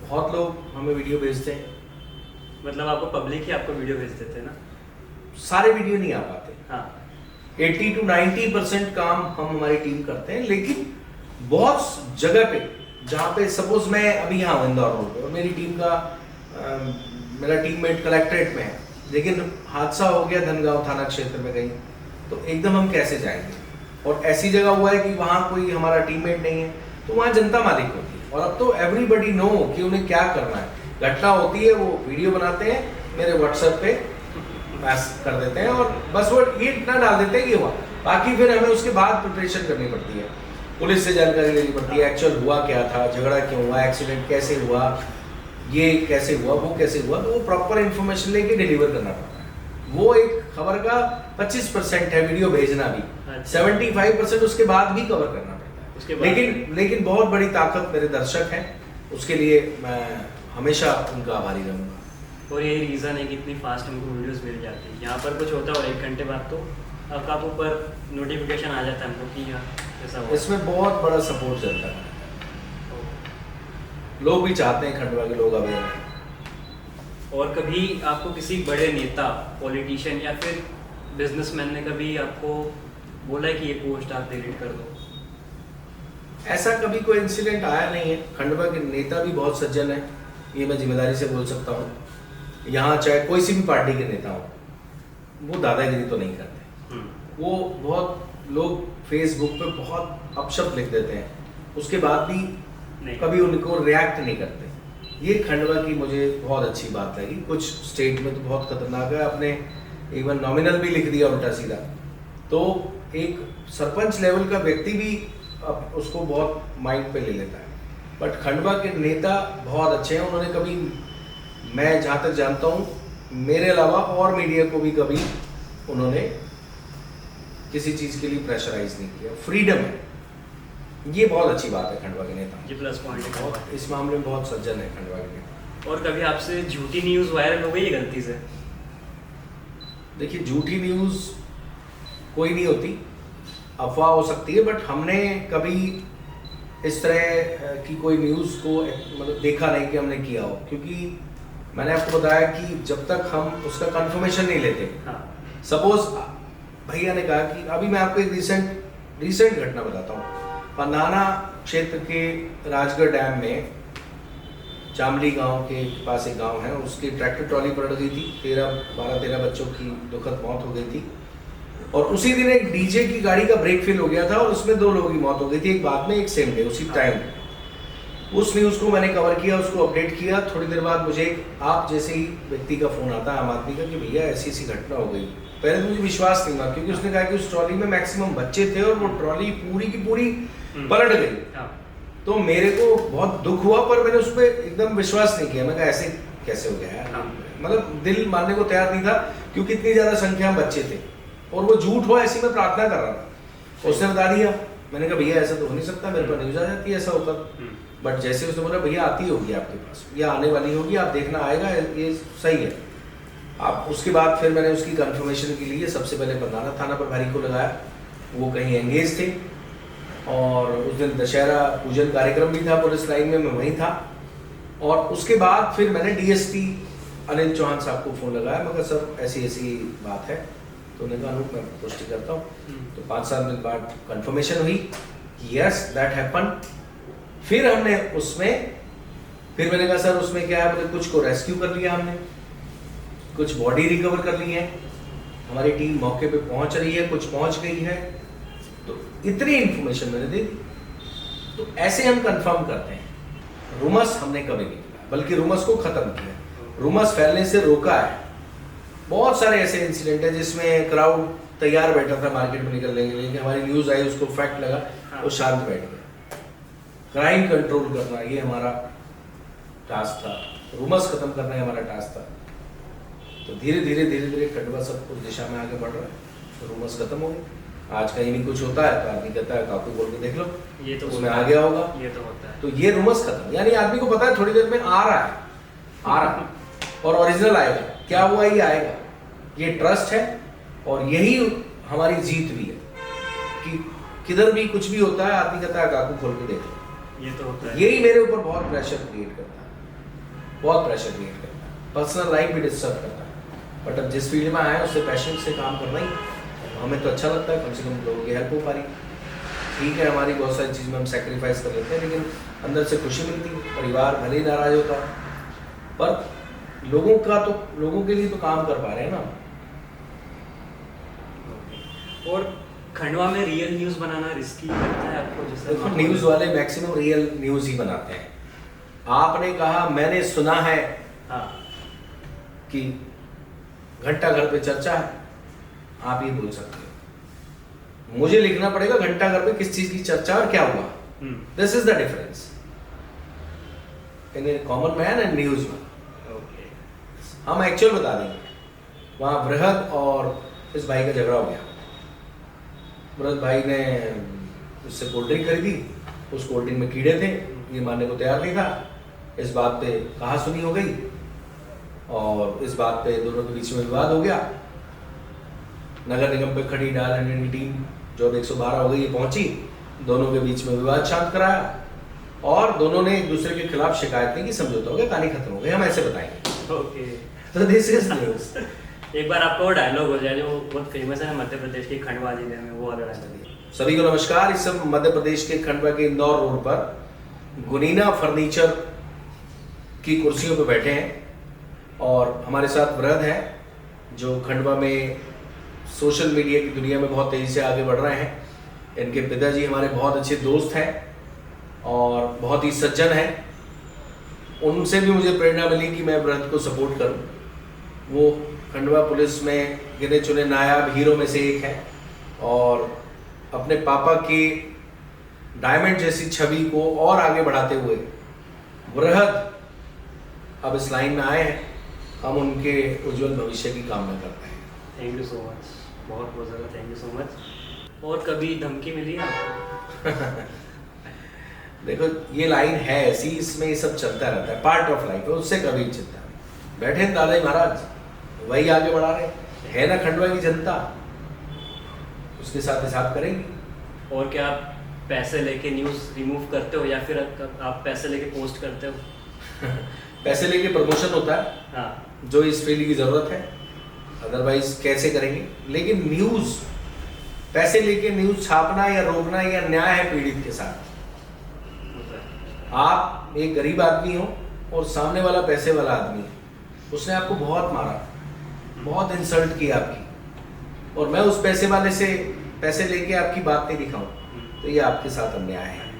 बहुत लोग हमें वीडियो भेजते हैं। मतलब आपको पब्लिक ही आपको वीडियो भेज देते हैं ना? सारे वीडियो नहीं आ पाते। हाँ। 80 to 90% काम हम हमारी टीम करते हैं, लेकिन बहुत जगह पे जहाँ पे सपोज मैं अभी यहाँ हूँ इंदौर रोड पे और मेरी टीम का मेरा टीममेट कलेक्ट्रेट में है, लेकिन हादसा हो गया धनगांव थाना क्षेत्र में कहीं, तो एकदम हम कैसे जाएंगे? और ऐसी जगह हुआ है कि वहाँ कोई हमारा टीममेट नहीं है, तो वहाँ जनता मालिक होती है। और अब तो एवरीबडी नो कि उन्हें क्या करना है। घटना होती है, वो वीडियो बनाते हैं, मेरे व्हाट्सएप पे मैस कर देते हैं और बस वो ये इतना डाल देते हैं कि हुआ। बाकी फिर हमें उसके बाद प्रिपरेशन करनी पड़ती है, पुलिस से जानकारी लेनी पड़ती है, एक्चुअल हुआ क्या था, झगड़ा क्यों हुआ, एक्सीडेंट कैसे हुआ, ये कैसे हुआ, वो कैसे हुआ, तो वो प्रॉपर इन्फॉर्मेशन लेके डिलीवर करना पड़ता है। वो एक खबर का 25% है वीडियो भेजना भी, 75% उसके बाद भी कवर करना पड़ता है। उसके बाद लेकिन बहुत बड़ी ताकत मेरे दर्शक हैं, उसके लिए मैं हमेशा उनका आभारी रहूँगा। और यही रीज़न है कि इतनी फास्ट हमको वीडियोस मिल जाती है। यहाँ पर कुछ होता है और 1 घंटे बाद तो आपका ऊपर नोटिफिकेशन आ जाता है हमको कि यहाँ ऐसा हुआ। इसमें बहुत बड़ा सपोर्ट चलता है, लोग भी चाहते हैं खंडवा के लोग अवेयर हैं। और कभी आपको किसी बड़े नेता, पॉलिटिशियन या फिर बिजनेसमैन ने कभी आपको बोला है कि ये पोस्ट आप डिलीट कर दो? ऐसा कभी कोई इंसिडेंट आया नहीं है। खंडवा के नेता भी बहुत सज्जन है, ये मैं जिम्मेदारी से बोल सकता हूँ। यहाँ चाहे कोई सी भी पार्टी के नेता हो, वो दादागिरी तो नहीं करते। वो बहुत लोग फेसबुक पे बहुत अपशब्द लिख देते हैं, उसके बाद भी कभी उनको रिएक्ट नहीं करते। ये खंडवा की मुझे बहुत अच्छी बात लगी। कुछ स्टेट में तो बहुत खतरनाक है, आपने इवन नॉमिनल भी लिख दिया उल्टा सीधा, तो एक सरपंच लेवल का व्यक्ति भी अब उसको बहुत माइंड पे ले लेता है। बट खंडवा के नेता बहुत अच्छे हैं, उन्होंने कभी, मैं जहाँ तक जानता हूँ, मेरे अलावा और मीडिया को भी कभी उन्होंने किसी चीज़ के लिए प्रेशराइज नहीं किया। फ्रीडम है, ये बहुत अच्छी बात है खंडवा के नेता। ये प्लस पॉइंट है। बहुत इस मामले में बहुत सज्जन है खंडवा के नेता। और कभी आपसे झूठी न्यूज़ वायरल हो गई है गलती से? देखिए, झूठी न्यूज़ कोई नहीं होती, अफवाह हो सकती है, बट हमने कभी इस तरह की कोई न्यूज़ को मतलब देखा नहीं कि हमने किया हो, क्योंकि मैंने आपको बताया कि जब तक हम उसका कंफर्मेशन नहीं लेते। हाँ। सपोज भैया ने कहा कि अभी मैं आपको एक रिसेंट घटना बताता हूँ। पंधाना क्षेत्र के राजगढ़ डैम में चामली गांव के पास एक गांव है, उसकी ट्रैक्टर ट्रॉली पलट गई थी, 12-13 बच्चों की दुखद मौत हो गई थी। और उसी दिन एक डीजे की गाड़ी का ब्रेक फेल हो गया था और उसमें 2 लोगों की मौत हो गई थी, एक बाद में एक सेम डे उसी टाइम। उस न्यूज़ को मैंने कवर किया, उसको अपडेट किया। थोड़ी देर बाद मुझे आप जैसे ही व्यक्ति का फ़ोन आता है, आम आदमी का, कि भैया ऐसी ऐसी घटना हो गई। पहले तो मुझे विश्वास नहीं हुआ, क्योंकि उसने कहा कि उस ट्रॉली में मैक्सिमम बच्चे थे और वो ट्रॉली पूरी की पूरी पलट गई। तो मेरे को बहुत दुख हुआ, पर मैंने उस पर एकदम विश्वास नहीं किया। मैं कहा ऐसे कैसे हो गया यार, मतलब दिल मानने को तैयार नहीं था, क्योंकि इतनी ज़्यादा संख्या में बच्चे थे और वो झूठ हो ऐसी मैं प्रार्थना कर रहा था। उसने बता दिया, मैंने कहा भैया ऐसा तो हो नहीं सकता, मेरे पर न्यूज़ आ जाती है ऐसा होता। बट जैसे उसने बोला भैया आती होगी आपके पास या आने वाली होगी, आप देखना आएगा, ये सही है आप। उसके बाद फिर मैंने उसकी कंफर्मेशन के लिए सबसे पहले पंधाना थाना प्रभारी को लगाया, वो कहीं एंगेज थे। और उस दिन दशहरा पूजन कार्यक्रम भी था पुलिस लाइन में, मैं वहीं था। और उसके बाद फिर मैंने डीएसपी अनिल चौहान साहब को फ़ोन लगाया, मगर सर ऐसी ऐसी बात है। तो उन्होंने कहा अनूप मैं पुष्टि करता हूँ। तो 5-7 दिन बाद कंफर्मेशन हुई कि यस दैट हैपन। फिर हमने फिर मैंने कहा सर उसमें क्या है, बोले कुछ को रेस्क्यू कर लिया हमने, कुछ बॉडी रिकवर कर ली है, हमारी टीम मौके पे पहुंच रही है, कुछ पहुंच गई है। तो इतनी इंफॉर्मेशन मैंने दे दी। तो ऐसे हम कंफर्म करते हैं। रूमर्स हमने कभी नहीं किया, बल्कि रूमर्स को खत्म किया, रूमर्स फैलने से रोका है। बहुत सारे ऐसे इंसिडेंट है जिसमें क्राउड तैयार बैठा था मार्केट में निकलने के लिए, लेकिन हमारी न्यूज आई, उसको फैक्ट लगा, वो शांत बैठ गया। क्राइम कंट्रोल करना ये हमारा टास्क था, रूमर्स खत्म करना हमारा टास्क था। तो धीरे धीरे खंडवा सब उस दिशा में आगे बढ़ रहा है। तो रूमर्स खत्म हो गए। आज कहीं भी कुछ होता है तो आदमी कहता है काकू बोल के देख लो, ये तो उसमें आ गया होगा। ये तो होता है। तो ये रूमर्स खत्म, यानी आदमी को पता है थोड़ी देर में आ रहा है और ओरिजिनल आएगा। क्या हुआ, ये आएगा। ये ट्रस्ट है और यही हमारी जीत भी है कि किधर भी कुछ भी होता है आदमी कहता है काकू खोल के देख लो। ये तो होता है। यही मेरे ऊपर बहुत प्रेशर क्रिएट करता है, बहुत प्रेशर क्रिएट करता है, पर्सनल लाइफ भी डिस्टर्ब करता है। बट अब जिस फील्ड में आए हैं उससे पैशन से काम करना ही हमें तो अच्छा लगता है, कम से कम लोगों की हेल्प हो पा रही। ठीक है, हमारी बहुत सारी चीज़ में हम सेक्रीफाइस कर लेते हैं, लेकिन अंदर से खुशी मिलती। परिवार भले ही नाराज होता है, पर लोगों के लिए तो काम कर पा रहे हैं ना। और खंडवा में रियल न्यूज़ बनाना रिस्की लगता है आपको? जैसे देखो, न्यूज़ वाले मैक्सिमम रियल न्यूज़ ही बनाते हैं। आपने कहा मैंने सुना है कि घंटा घर पे चर्चा है, आप ये बोल सकते हो। मुझे लिखना पड़ेगा घंटा घर पे किस चीज की चर्चा और क्या हुआ। This is the difference in A common man and news man. हम एक्चुअल बता देंगे। वहां बृहद और इस भाई का झगड़ा हो गया। बृहद भाई ने उससे कोल्ड ड्रिंक खरीदी, उस कोल्ड ड्रिंक में कीड़े थे, ये मानने को तैयार नहीं था। इस बात पे कहा सुनी हो गई और इस बात पे दोनों के बीच में विवाद हो गया। नगर निगम पे खड़ी डायल 100 की टीम जो अब 112 हो गई ये पहुंची, दोनों के बीच में विवाद शांत कराया और दोनों ने एक दूसरे के खिलाफ शिकायत की, समझौता हो गया, कहानी खत्म हो गई। हम ऐसे बताएंगे। ओके। तो दिस इज न्यूज़। एक बार आपका वो डायलॉग हो जाए जो बहुत फेमस है मध्य प्रदेश के खंडवा जिले में, वो वाला डायलॉग। सभी को नमस्कार। इस सब मध्य प्रदेश के खंडवा के इंदौर रोड पर गुनीना फर्नीचर की कुर्सियों पे बैठे हैं और हमारे साथ वृहद है जो खंडवा में सोशल मीडिया की दुनिया में बहुत तेजी से आगे बढ़ रहे हैं। इनके पिताजी हमारे बहुत अच्छे दोस्त हैं और बहुत ही सज्जन हैं। उनसे भी मुझे प्रेरणा मिली कि मैं वृहद को सपोर्ट करूं। वो खंडवा पुलिस में गिने चुने नायाब हीरो में से एक है और अपने पापा की डायमंड जैसी छवि को और आगे बढ़ाते हुए वृहद अब इस लाइन में आए हैं। हम उनके उज्जवल भविष्य की कामना करते हैं। थैंक यू सो मच, बहुत बहुत ज़्यादा थैंक यू सो मच। और कभी धमकी मिली है आपको? देखो, ये लाइन है ऐसी, इसमें ये सब चलता रहता है, पार्ट ऑफ लाइफ है, उससे कभी चिंता नहीं। बैठे दादा जी महाराज, वही आगे बढ़ा रहे है ना। खंडवा की जनता उसके साथ हिसाब करेंगी। और क्या आप पैसे लेके न्यूज़ रिमूव करते हो या फिर आप पैसे लेके पोस्ट करते हो? पैसे लेके प्रमोशन होता है, हाँ, जो इस फील्ड की जरूरत है, अदरवाइज कैसे करेंगे। लेकिन न्यूज़, पैसे लेके न्यूज़ छापना या रोकना या न्याय है पीड़ित के साथ। आप एक गरीब आदमी हो और सामने वाला पैसे वाला आदमी है, उसने आपको बहुत मारा, बहुत इंसल्ट की आपकी, और मैं उस पैसे वाले से पैसे लेके आपकी बात नहीं दिखाऊं, तो ये आपके साथ अन्याय है।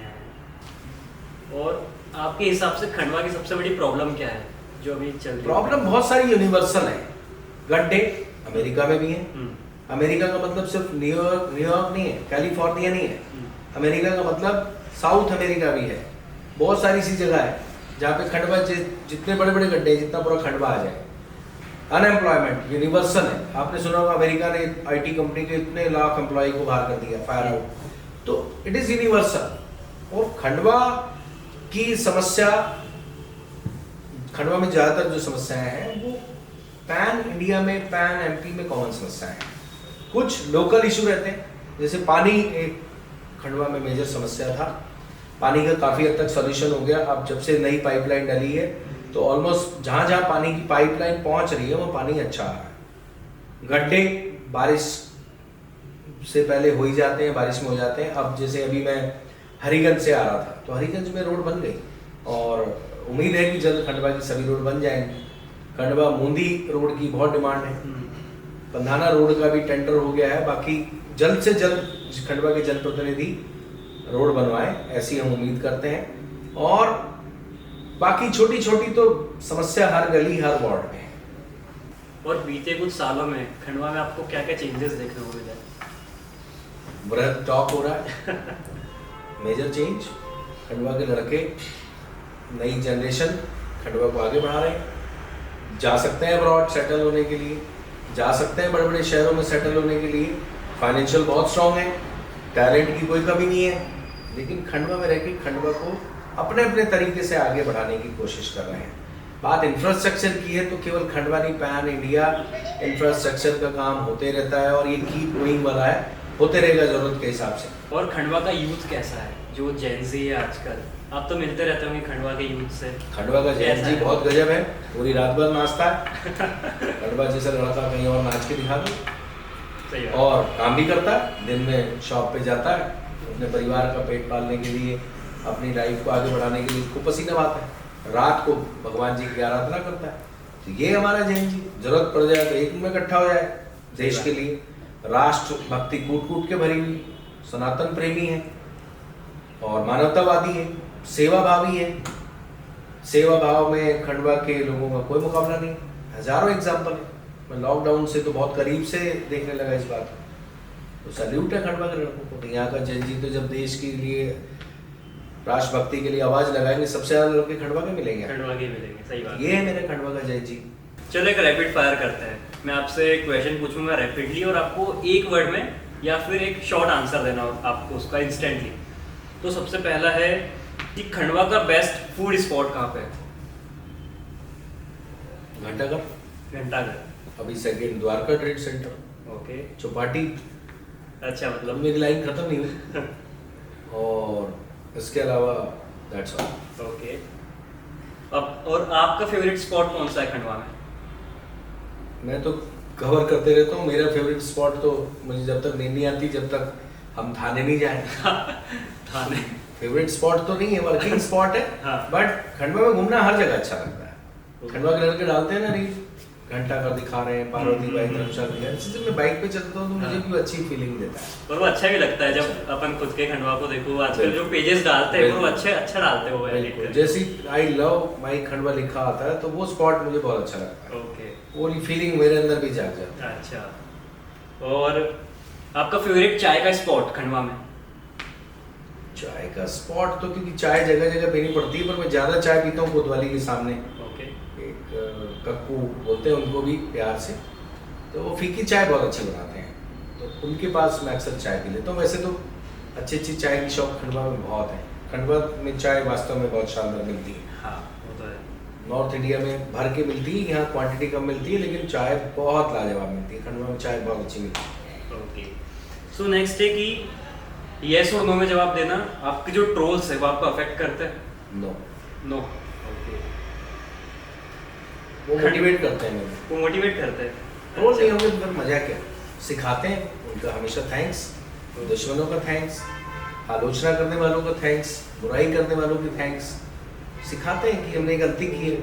और आपके हिसाब से खंडवा की सबसे बड़ी प्रॉब्लम क्या है जो अभी चल रही है? प्रॉब्लम बहुत सारी यूनिवर्सल है। गड्ढे अमेरिका में भी हैं। अमेरिका का मतलब सिर्फ न्यूयॉर्क नहीं है, कैलिफोर्निया नहीं है। अमेरिका का मतलब साउथ अमेरिका भी है। बहुत सारी सी जगह है जहाँ पे खंडवा जितने बड़े बड़े गड्ढे, जितना पूरा खंडवा आ जाए। अनएम्प्लॉयमेंट यूनिवर्सल है। आपने सुना होगा अमेरिका ने IT कंपनी के इतने लाख एम्प्लॉय को बाहर कर दिया, फायर आउट। तो इट इज यूनिवर्सल। और खंडवा की समस्या, खंडवा में ज़्यादातर जो समस्याएं हैं वो पैन इंडिया में, पैन MP में कॉमन समस्याएं हैं। कुछ लोकल इशू रहते हैं, जैसे पानी एक खंडवा में मेजर समस्या था। पानी का काफ़ी हद तक सॉल्यूशन हो गया। अब जब से नई पाइपलाइन डली है तो ऑलमोस्ट जहाँ जहाँ पानी की पाइपलाइन पहुँच रही है वो पानी अच्छा आ रहा है। गड्ढे बारिश से पहले हो ही जाते हैं, बारिश में हो जाते हैं। अब जैसे अभी मैं हरिगंज से आ रहा था, तो हरिगंज में रोड बन गई और उम्मीद है कि जल्द खंडवा की सभी रोड बन जाएंगी। खंडवा मूंदी रोड की बहुत डिमांड है, पंधाना रोड का भी टेंडर हो गया है, बाकी जल्द से जल्द खंडवा के जनप्रतिनिधि रोड बनवाएं, ऐसी हम उम्मीद करते हैं। और बाकी छोटी छोटी तो समस्या हर गली हर वार्ड में है। और बीते कुछ सालों में खंडवा में आपको क्या क्या चेंजेस देखने को मिले? बृहद टॉक हो रहा है, मेजर चेंज। खंडवा के लड़के, नई जनरेशन खंडवा को आगे बढ़ा रहे हैं, जा सकते हैं अब्रॉड सेटल होने के लिए, जा सकते हैं बड़े बड़े शहरों में सेटल होने के लिए, फाइनेंशियल बहुत स्ट्रांग है, टैलेंट की कोई कमी नहीं है, लेकिन खंडवा में रह के खंडवा को अपने अपने तरीके से आगे बढ़ाने की कोशिश कर रहे हैं। बात इंफ्रास्ट्रक्चर की है तो केवल खंडवा नहीं, पैन इंडिया इंफ्रास्ट्रक्चर का काम होते रहता है और ये कीप गोइंग वाला है, होते रहेगा जरूरत के हिसाब से। और खंडवा का यूथ कैसा है, जो जेनजी है आजकल? आप तो मिलते रहते होंगे खंडवा के यूथ से। खंडवा का जेनजी बहुत गजब है, पूरी रात भर नाचता है। खंडवा जैसा लड़का कहीं और नाच के दिखा दो। सही है। और काम भी करता है, दिन में शॉप पे जाता है, अपने परिवार का पेट पालने के लिए, अपनी लाइफ को आगे बढ़ाने के लिए खूब पसीना बहाता है, रात को भगवान जी की आराधना करता है। तो ये हमारा जैन जी, जरूरत पड़ जाए तो एक में इकट्ठा हो जाए देश के लिए। राष्ट्र भक्ति कूट कूट के भरी हुई, सनातन प्रेमी है और मानवतावादी है, सेवा भावी है। सेवा भाव में खंडवा के लोगों का कोई मुकाबला नहीं, हजारों एग्जाम्पल है। मैं लॉकडाउन से तो बहुत करीब से देखने लगा इस बात को, तो सैल्यूट है खंडवा के लड़कों को। तो यहाँ का जैन जी तो जब देश के लिए राष्ट्रभक्ति के लिए आवाज लगाएंगे, सबसे ज्यादा लड़के खंडवा के मिलेंगे, खंडवा के मिलेंगे। सही बात। ये है मेरे खंडवा का जैन जी। चलो एक रैपिड फायर करते हैं। मैं आपसे एक क्वेश्चन पूछूंगा रैपिडली और आपको एक वर्ड में या फिर एक शॉर्ट आंसर देना हो आपको उसका इंस्टेंटली। तो सबसे पहला है कि खंडवा का बेस्ट फूड स्पॉट कहाँ पे है? घंटाघर। घंटाघर। अभी second Dwarka trade centre. Okay. Chowpatty. अच्छा, अब मतलब मेरी लाइन खत्म नहीं हुई। और इसके अलावा दैट्स ऑल। ओके। अब और आपका फेवरेट स्पॉट कौन सा है खंडवा में? मैं तो कवर करते रहता हूँ, मेरा फेवरेट स्पॉट तो मुझे जब तक नींद नहीं आती, जब तक हम थाने नहीं जाए। थाने फेवरेट स्पॉट तो नहीं है, वर्किंग स्पॉट है। हाँ। बट खंडवा में घूमना हर जगह अच्छा लगता है। खंडवा के लड़के डालते हैं ना रील, घंटाघर दिखा रहे हैं, पार्वती बाई धर्मशाला दिखा रहे हैं। जब मैं बाइक पे चलता हूँ तो मुझे भी अच्छी फीलिंग देता है। और वो अच्छा भी लगता है जब अपन खुद के खंडवा को देखो। आजकल जो पेजेस डालते हैं वो अच्छा डालते हैं वो edit करके। जैसे आई लव माई खंडवा लिखा आता है तो वो स्पॉट मुझे बहुत अच्छा लगता है। ओके। वो फीलिंग मेरे अंदर भी जाग जाती है। अच्छा। और आपका फेवरेट चाय का स्पॉट खंडवा में? चाय का स्पॉट तो क्योंकि चाय जगह जगह पीनी पड़ती है, पर मैं ज्यादा चाय पीता हूँ कोतवाली के सामने। ओके। एक कक्कू बोलते हैं उनको भी प्यार से, तो वो फीकी चाय बहुत अच्छी बनाते हैं, तो उनके पास मैं अक्सर चाय पी लेता हूँ। वैसे तो अच्छी अच्छी चाय की शॉप खंडवा में बहुत है। खंडवा में चाय वास्तव में बहुत शानदार मिलती है। हाँ, वो तो है। नॉर्थ इंडिया में भर के मिलती है, यहाँ क्वांटिटी कम मिलती है, लेकिन चाय बहुत लाजवाब मिलती है। खंडवा में चाय बहुत अच्छी मिलती है। ओके। सो नेक्स्ट है कि यस और नो में जवाब देना। आपके जो ट्रोल्स है वो आपको अफेक्ट करते हैं? नो। नो। ओके। वो मोटिवेट करते हैं मुझे। वो मोटिवेट करते हैं? ट्रोल नहीं होंगे तो मजा क्या, सिखाते हैं, उनका हमेशा थैंक्स। दुश्मनों का थैंक्स, आलोचना करने वालों का थैंक्स, बुराई करने वालों की थैंक्स। सिखाते हैं कि हमने गलती की है,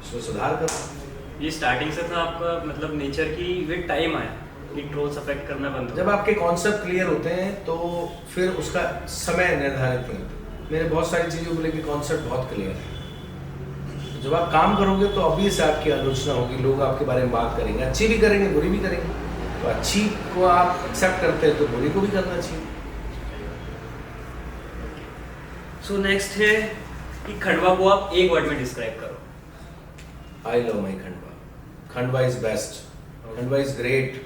उसमें सुधार करो। ये स्टार्टिंग से था आपका मतलब नेचर की, विद टाइम आया कि ट्रोल्स अफेक्ट करना बंद हो? जब आपके कॉन्सेप्ट क्लियर होते हैं तो फिर उसका समय निर्धारित नहीं होता। मेरे बहुत सारी चीज़ों को लेकर कॉन्सेप्ट बहुत क्लियर है। जब आप काम करोगे तो ऑब्वियस आपकी आलोचना होगी, लोग आपके बारे में बात करेंगे, अच्छी भी करेंगे बुरी भी करेंगे। तो अच्छी को आप एक्सेप्ट करते हैं तो बुरी को भी करना चाहिए। सो नेक्स्ट है कि खंडवा को आप एक वर्ड में डिस्क्राइब करो। I love my Khandwa. Khandwa is best, Khandwa is great.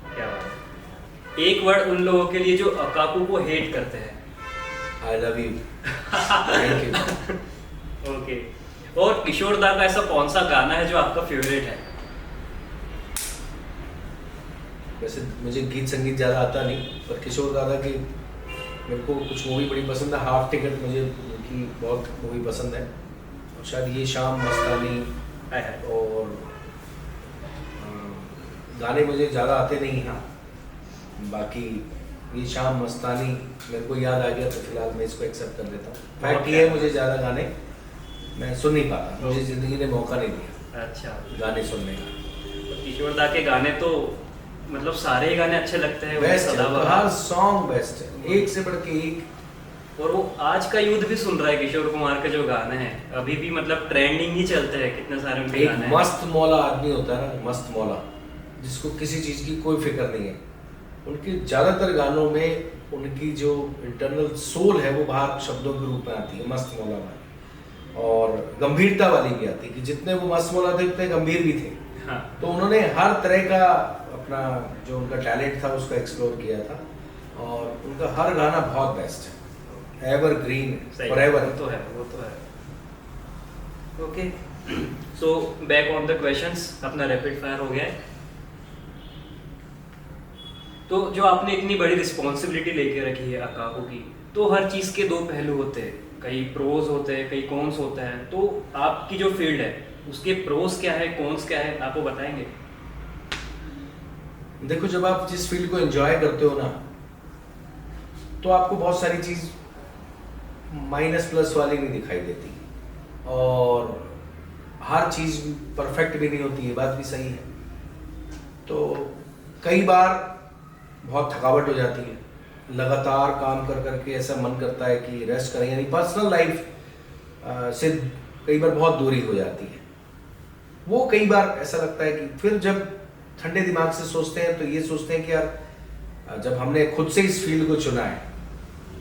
क्या बात है। एक वर्ड उन लोगों के लिए जो अकाकू को हेट करते हैं? I love you. Thank you. Okay. और किशोर दा का ऐसा कौन सा गाना है जो आपका फेवरेट है? वैसे मुझे गीत संगीत ज़्यादा आता नहीं, पर किशोर दादा की मेरे को कुछ मूवी बड़ी पसंद है। हाफ टिकट मुझे उनकी बहुत मूवी पसंद है, और शायद ये शाम मस्तानी है। और गाने मुझे ज़्यादा आते नहीं हैं। बाकी ये शाम मस्तानी मेरे को याद आ गया तो फिलहाल मैं इसको एक्सेप्ट कर लेता हूँ। Fact Okay. ये है, मुझे ज़्यादा गाने मैं सुन नहीं पाता, मुझे ज़िंदगी ने मौका नहीं दिया अच्छा, गाने सुनने का। तो किशोर दा के गाने तो मतलब सारे ही गाने अच्छे लगते हैं, वो बेस्ट है, सदाबहार। हर सॉन्ग बेस्ट है, एक से बढ़ के एक। और वो आज का यूथ भी सुन रहा है किशोर कुमार के जो गाने हैं, अभी भी मतलब ट्रेंडिंग ही चलते हैं, कितने सारे उनके एक गाने हैं। मस्त मौला आदमी होता है ना, मस्त मौला, जिसको किसी चीज़ की कोई फिक्र नहीं है, उनके ज़्यादातर गानों में उनकी जो इंटरनल सोल है वो बाहर शब्दों के रूप में आती है, मस्त मौला वाली, और गंभीरता वाली भी आती है कि जितने वो मस्त मौला थे उतने गंभीर भी थे। हाँ। तो उन्होंने हर तरह का अपना जो उनका टैलेंट था उसको एक्सप्लोर किया था, और उनका हर गाना बहुत बेस्ट है, एवरग्रीन, फॉरएवर। वो तो है, वो तो है। Okay, so back on the questions, अपना रैपिड फायर हो गया है। तो जो आपने इतनी बड़ी रिस्पॉन्सिबिलिटी लेके रखी है अकाको की, तो हर चीज़ के दो पहलू होते हैं, कई प्रोज होते हैं, कई कॉन्स होते हैं। तो आपकी जो फील्ड है उसके प्रोज क्या है, कॉन्स क्या है, आप वो बताएंगे? देखो, जब आप जिस फील्ड को एंजॉय करते हो ना, तो आपको बहुत सारी चीज़ माइनस प्लस वाली नहीं दिखाई देती, और हर चीज़ परफेक्ट भी नहीं होती है, बात भी सही है। तो कई बार बहुत थकावट हो जाती है, लगातार काम कर करके ऐसा मन करता है कि रेस्ट करें, यानी पर्सनल लाइफ से कई बार बहुत दूरी हो जाती है। वो कई बार ऐसा लगता है कि फिर जब ठंडे दिमाग से सोचते हैं तो ये सोचते हैं कि यार जब हमने खुद से इस फील्ड को चुना है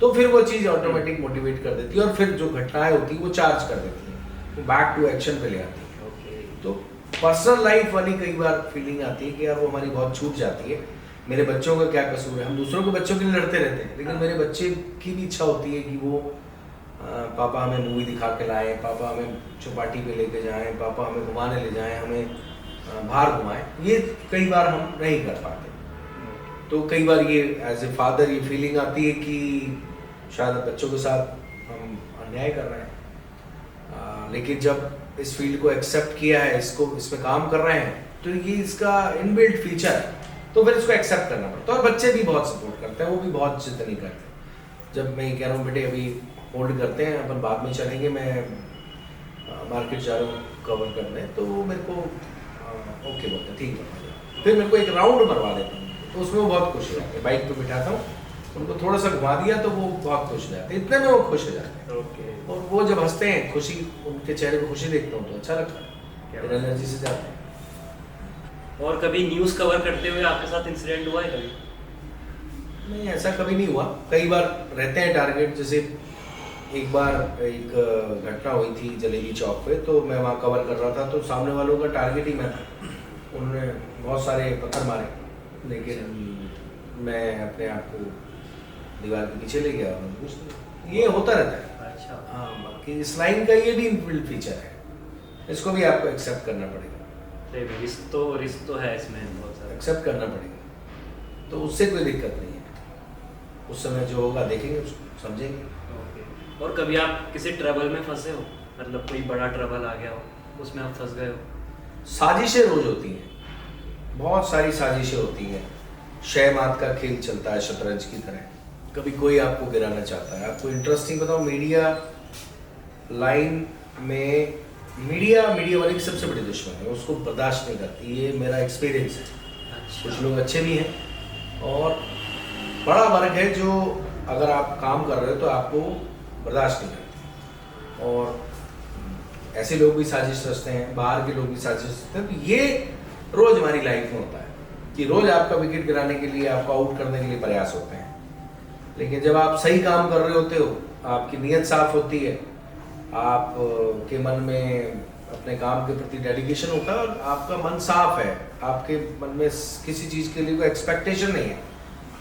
तो फिर वो चीज़ ऑटोमेटिक मोटिवेट कर देती है, और फिर जो घटनाएं होती है वो चार्ज कर देती है, वो बैक टू एक्शन पे ले आती है। तो पर्सनल लाइफ वाली कई बार फीलिंग आती है कि यार वो हमारी बहुत छूट जाती है। मेरे बच्चों का क्या कसूर है, हम दूसरों के बच्चों के लिए लड़ते रहते हैं, लेकिन मेरे बच्चे की भी इच्छा होती है कि वो पापा हमें मूवी दिखा के लाएं, पापा हमें चौपाटी पे लेके जाएं, पापा हमें घुमाने ले जाएं, हमें बाहर घुमाएं। ये कई बार हम नहीं कर पाते, तो कई बार ये एज ए फादर ये फीलिंग आती है कि शायद बच्चों के साथ हम अन्याय कर रहे हैं। लेकिन जब इस फील्ड को एक्सेप्ट किया है, इसको इसमें काम कर रहे हैं, तो ये इसका इनबिल्ट फीचर है, तो फिर इसको एक्सेप्ट करना पड़ता है। और बच्चे भी बहुत सपोर्ट करते हैं, वो भी बहुत जिद नहीं करते। जब मैं कह रहा हूँ बेटे अभी होल्ड करते हैं, अपन बाद में चलेंगे, मैं मार्केट जा रहा हूँ कवर करने, तो मेरे को ओके बोलते हैं, ठीक है। फिर मेरे को एक राउंड मरवा देता हूँ, तो उसमें वो बहुत खुश हो जाते हैं। बाइक पे बिठाता हूँ, उनको थोड़ा सा घुमा दिया तो वो बहुत खुश हो जाते हैं, इतने में वो खुश हो जाते हैं। और वो जब हंसते हैं, खुशी, उनके चेहरे पर खुशी देखता हूँ तो अच्छा लगता है, फिर एनर्जी से जाते हैं। और कभी न्यूज़ कवर करते हुए आपके साथ इंसिडेंट हुआ है कभी? नहीं, ऐसा कभी नहीं हुआ। कई बार रहते हैं टारगेट, जैसे एक बार एक घटना हुई थी जलेबी चौक पे, तो मैं वहाँ कवर कर रहा था, तो सामने वालों का टारगेट ही मैं था। उन्होंने बहुत सारे पत्थर मारे, लेकिन मैं अपने आप को दीवार के पीछे ले गया और कुछ नहीं। ये होता रहता है। अच्छा। हाँ, बाकी इस लाइन का ये भी इनबिल्ट फीचर है, इसको भी आपको एक्सेप्ट करना पड़ेगा। रिस्क तो है इसमें बहुत सारा, एक्सेप्ट करना पड़ेगा, तो उससे कोई दिक्कत नहीं है। उस समय जो होगा देखेंगे, उसको समझेंगे। ओके। और कभी आप किसी ट्रबल में फंसे हो, मतलब कोई बड़ा ट्रबल आ गया हो, उसमें आप फंस गए हो? साजिशें रोज होती हैं, बहुत सारी साजिशें होती हैं। शह मात का खेल चलता है शतरंज की तरह, कभी कोई आपको गिराना चाहता है। आपको इंटरेस्टिंग बताऊं, मीडिया लाइन में मीडिया वाले की सबसे बड़ी दुश्मन है, उसको बर्दाश्त नहीं करती। ये मेरा एक्सपीरियंस है। अच्छा। कुछ लोग अच्छे भी हैं, और बड़ा वर्ग है जो अगर आप काम कर रहे हो तो आपको बर्दाश्त नहीं करते, और ऐसे लोग भी साजिश रचते हैं, बाहर के लोग भी साजिश रचते हैं। तो ये रोज हमारी लाइफ में होता है कि रोज आपका विकेट गिराने के लिए, आपको आउट करने के लिए प्रयास होते हैं। लेकिन जब आप सही काम कर रहे होते हो, आपकी नीयत साफ होती है, आप के मन में अपने काम के प्रति डेडिकेशन होता है, और आपका मन साफ है, आपके मन में किसी चीज़ के लिए कोई एक्सपेक्टेशन नहीं है,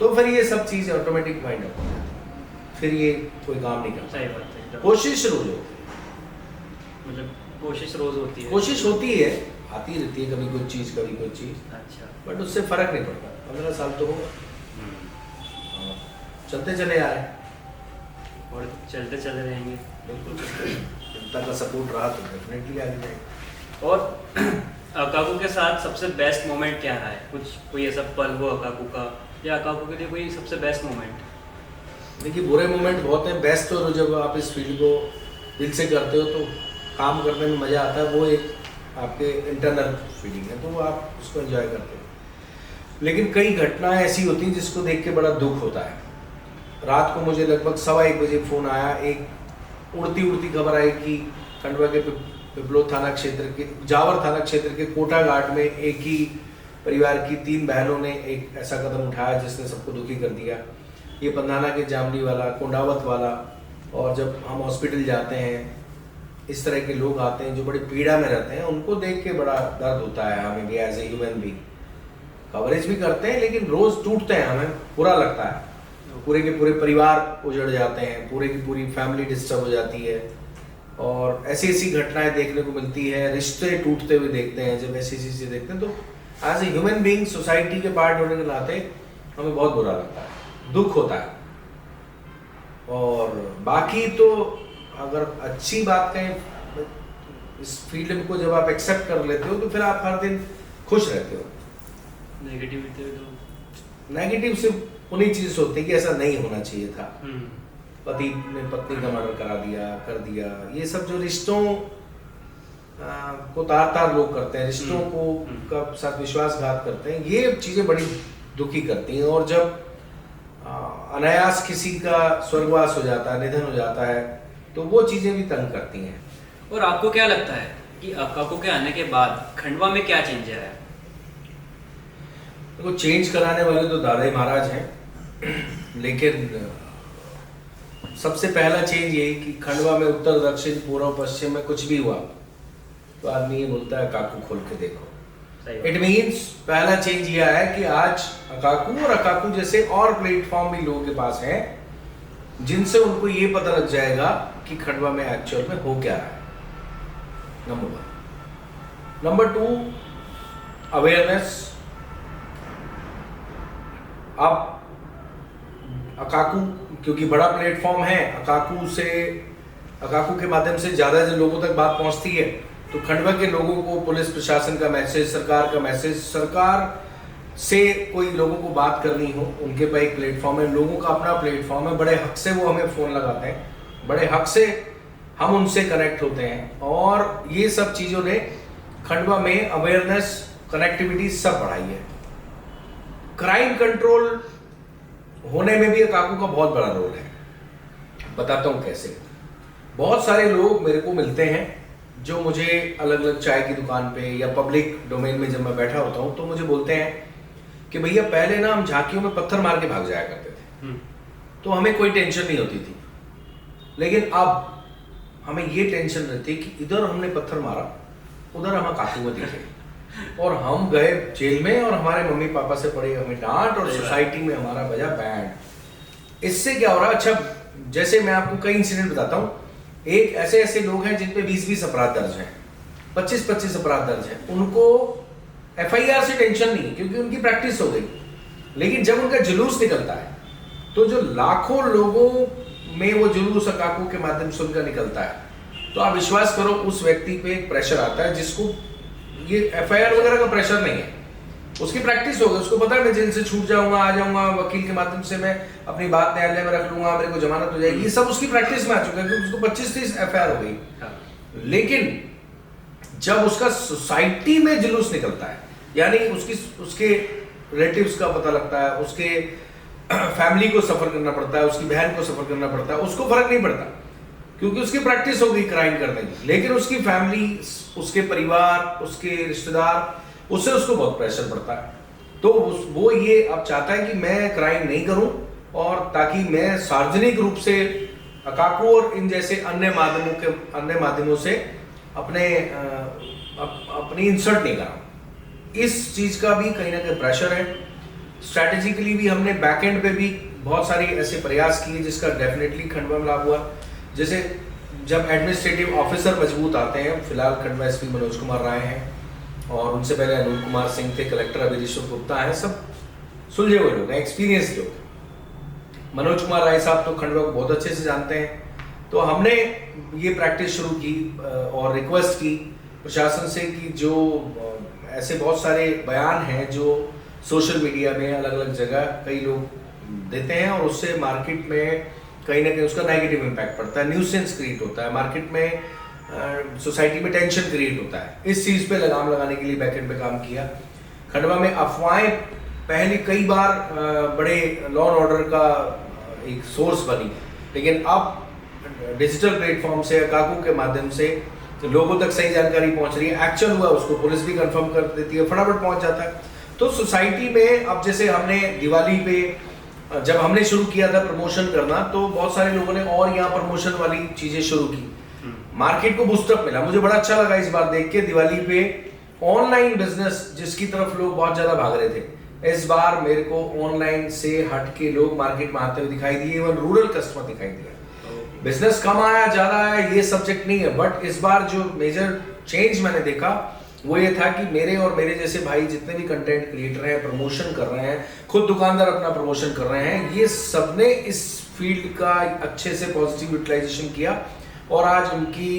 तो फिर ये सब चीज़ ऑटोमेटिक माइंड अप हो जाती है, फिर ये कोई काम नहीं करता। सही बात है एकदम। कोशिश रोज होती है, मतलब कोशिश रोज होती है। कोशिश होती है, आती रहती है, कभी कुछ चीज़ कभी कुछ चीज़, अच्छा। बट उससे फर्क नहीं पड़ता। 15 साल तो होगा, चलते चले आ रहे हैं, और चलते चले रहेंगे। बिल्कुल। जनता का सपोर्ट रहा तो डेफिनेटली आगे जाएंगे। और अकाकू के साथ सबसे बेस्ट मोमेंट क्या रहा है? कोई ऐसा पल हो अकाकू का या काकू के लिए कोई सबसे बेस्ट मोमेंट? देखिए, बुरे मोमेंट बहुत हैं, बेस्ट तो जब आप इस फील्ड को दिल से करते हो तो काम करने में मज़ा आता है, वो एक आपके इंटरनल फीलिंग है, तो वो आप उसको एंजॉय करते हो। लेकिन कई घटनाएं ऐसी होती हैं जिसको देख के बड़ा दुख होता है। रात को मुझे लगभग 1:15 बजे फ़ोन आया, एक उड़ती उड़ती खबर आई कि खंडवा के पिपलो थाना क्षेत्र के, जावर थाना क्षेत्र के कोटा घाट में एक ही परिवार की 3 बहनों ने एक ऐसा कदम उठाया जिसने सबको दुखी कर दिया। ये पंधाना के जामली वाला, कोंडावत वाला, और जब हम हॉस्पिटल जाते हैं इस तरह के लोग आते हैं जो बड़ी पीड़ा में रहते हैं, उनको देख के बड़ा दर्द होता है हमें भी as a human being. Coverage भी करते हैं लेकिन रोज़ टूटते हैं, हमें बुरा लगता है, पूरे के पूरे परिवार उजड़ जाते हैं, पूरे की पूरी फैमिली डिस्टर्ब हो जाती है, और ऐसी ऐसी घटनाएं देखने को मिलती है, रिश्ते टूटते हुए देखते हैं। जब ऐसी ऐसी चीज़ें देखते हैं तो as a human being society के पार्ट होने के नाते हमें बहुत बुरा लगता है, दुख होता है। और बाकी तो अगर अच्छी बात कहें, इस फील्ड को जब आप एक्सेप्ट कर लेते हो तो फिर आप हर दिन खुश रहते हो। नेगेटिव सिर्फ उन्हीं चीज़ से होती है कि ऐसा नहीं होना चाहिए था, पति ने पत्नी का मर्डर कर दिया, ये सब जो रिश्तों को तार तार लोग करते हैं, रिश्तों को का साथ विश्वासघात करते हैं, ये चीज़ें बड़ी दुखी करती हैं। और जब अनायास किसी का स्वर्गवास हो जाता है, निधन हो जाता है, तो वो चीज़ें भी तंग करती हैं। और आपको क्या लगता है कि काकू के आने के बाद खंडवा में क्या चेंज आया है? देखो, चेंज कराने वाले तो दादा ही महाराज हैं, लेकिन सबसे पहला चेंज ये कि खंडवा में उत्तर दक्षिण पूर्व पश्चिम में कुछ भी हुआ तो आदमी ये बोलता है काकू खोल के देखो। इट मीन्स पहला चेंज ये आया कि आज अकाकू और अकाकू जैसे और प्लेटफॉर्म भी लोगों के पास हैं जिनसे उनको ये पता लग जाएगा कि खंडवा में एक्चुअल में हो क्या रहा है। नंबर 1। Number 2, awareness. अब अकाकू क्योंकि बड़ा प्लेटफॉर्म है, अकाकू के माध्यम से ज़्यादा लोगों तक बात पहुंचती है, तो खंडवा के लोगों को पुलिस प्रशासन का मैसेज, सरकार का मैसेज, सरकार से कोई लोगों को बात करनी हो, उनके पास एक प्लेटफॉर्म है, लोगों का अपना प्लेटफॉर्म है, बड़े हक से वो हमें फ़ोन लगाते हैं, बड़े हक से हम उनसे कनेक्ट होते हैं, और ये सब चीज़ों ने खंडवा में अवेयरनेस, कनेक्टिविटी सब बढ़ाई है। क्राइम कंट्रोल होने में भी अकाकू का बहुत बड़ा रोल है। बताता हूँ कैसे। बहुत सारे लोग मेरे को मिलते हैं जो मुझे अलग अलग चाय की दुकान पे या पब्लिक डोमेन में जब मैं बैठा होता हूँ तो मुझे बोलते हैं कि भैया पहले ना हम झांकियों में पत्थर मार के भाग जाया करते थे, तो हमें कोई टेंशन नहीं होती थी, लेकिन अब हमें ये टेंशन रहती है कि इधर हमने पत्थर मारा, उधर हम अकाकू में दिखे, और हम गए जेल में और हमारे मम्मी पापा से पड़े हमें डांट, और सोसाइटी में हमारा बजा बैंड। इससे क्या हो रहा है? अच्छा, जैसे मैं आपको कई इंसिडेंट बताता हूँ। एक ऐसे लोग हैं जिन पे 20-20 अपराध दर्ज हैं, 25-25 अपराध दर्ज हैं, उनको FIR से टेंशन नहीं है क्योंकि उनकी प्रैक्टिस हो गई। लेकिन जब उनका जुलूस निकलता है तो जो लाखों लोगों में वो जुलूस अकाकू के माध्यम से उनका निकलता है, तो आप विश्वास करो उस व्यक्ति पे एक प्रेशर आता है जिसको ये FIR वगैरह का प्रेशर नहीं है, उसकी प्रैक्टिस हो गई, उसको पता है मैं जेल से छूट जाऊंगा, आ जाऊंगा, वकील के माध्यम से मैं अपनी बात न्यायालय में रख लूंगा, मेरे को जमानत हो जाएगी, ये सब उसकी प्रैक्टिस में आ चुका है क्योंकि उसको 25-30 FIR हो गई। लेकिन जब उसका सोसाइटी में जुलूस निकलता है, यानी उसके रिलेटिव्स का पता लगता है, उसके फैमिली को सफर करना पड़ता है, उसकी बहन को सफर करना पड़ता है, उसको फर्क नहीं पड़ता क्योंकि उसकी प्रैक्टिस हो गई क्राइम करने की। लेकिन उसकी फैमिली, उसके परिवार, उसके रिश्तेदार, उससे उसको बहुत प्रेशर पड़ता है। तो वो ये अब चाहता है कि मैं क्राइम नहीं करूं, और ताकि मैं सार्वजनिक रूप से अकाकू और इन जैसे अन्य माध्यमों से अपनी इंसल्ट नहीं कराऊं। इस चीज का भी कहीं ना कहीं प्रेशर है। स्ट्रैटेजिकली भी हमने बैकएंड पे भी बहुत सारे ऐसे प्रयास किए जिसका डेफिनेटली खंडवा में लाभ हुआ। जैसे जब एडमिनिस्ट्रेटिव ऑफिसर मजबूत आते हैं, फिलहाल खंडवा SP मनोज कुमार राय हैं, और उनसे पहले अनूप कुमार सिंह थे, कलेक्टर अभिजीत गुप्ता है, सब सुलझे हुए लोग हैं, एक्सपीरियंस लोग। मनोज कुमार राय साहब तो खंडवा को बहुत अच्छे से जानते हैं, तो हमने ये प्रैक्टिस शुरू की और रिक्वेस्ट की प्रशासन से कि जो ऐसे बहुत सारे बयान हैं जो सोशल मीडिया में अलग अलग जगह कई लोग देते हैं और उससे मार्केट में कहीं ना कहीं उसका नेगेटिव इम्पैक्ट पड़ता है, न्यूसेंस क्रिएट होता है मार्केट में, सोसाइटी में टेंशन क्रिएट होता है। इस चीज़ पे लगाम लगाने के लिए बैकएंड पे काम किया। खंडवा में अफवाहें पहले कई बार बड़े लॉ एंड ऑर्डर का एक सोर्स बनी, लेकिन अब डिजिटल प्लेटफॉर्म से काकू के माध्यम से तो लोगों तक सही जानकारी पहुंच रही है। एक्शन हुआ उसको पुलिस भी कंफर्म कर देती है, फटाफट पहुंच जाता है। तो सोसाइटी में अब जैसे हमने दिवाली पे जब हमने शुरू किया था प्रमोशन करना, तो बहुत सारे लोगों ने और यहाँ प्रमोशन वाली चीजें शुरू की, मार्केट को बूस्टअप मिला। मुझे बड़ा अच्छा लगा इस बार देख के दिवाली पे ऑनलाइन बिजनेस जिसकी तरफ लोग बहुत ज्यादा भाग रहे थे, इस बार मेरे को ऑनलाइन से हट के लोग मार्केट में आते हुए दिखाई दिए, इवन रूरल कस्टमर दिखाई दिया। बिजनेस कम आया ज्यादा आया ये सब्जेक्ट नहीं है, बट इस बार जो मेजर चेंज मैंने देखा वो ये था कि मेरे और मेरे जैसे भाई जितने भी कंटेंट क्रिएटर हैं, प्रमोशन कर रहे हैं, खुद दुकानदार अपना प्रमोशन कर रहे हैं, ये सबने इस फील्ड का अच्छे से पॉजिटिव यूटिलाइजेशन किया और आज उनकी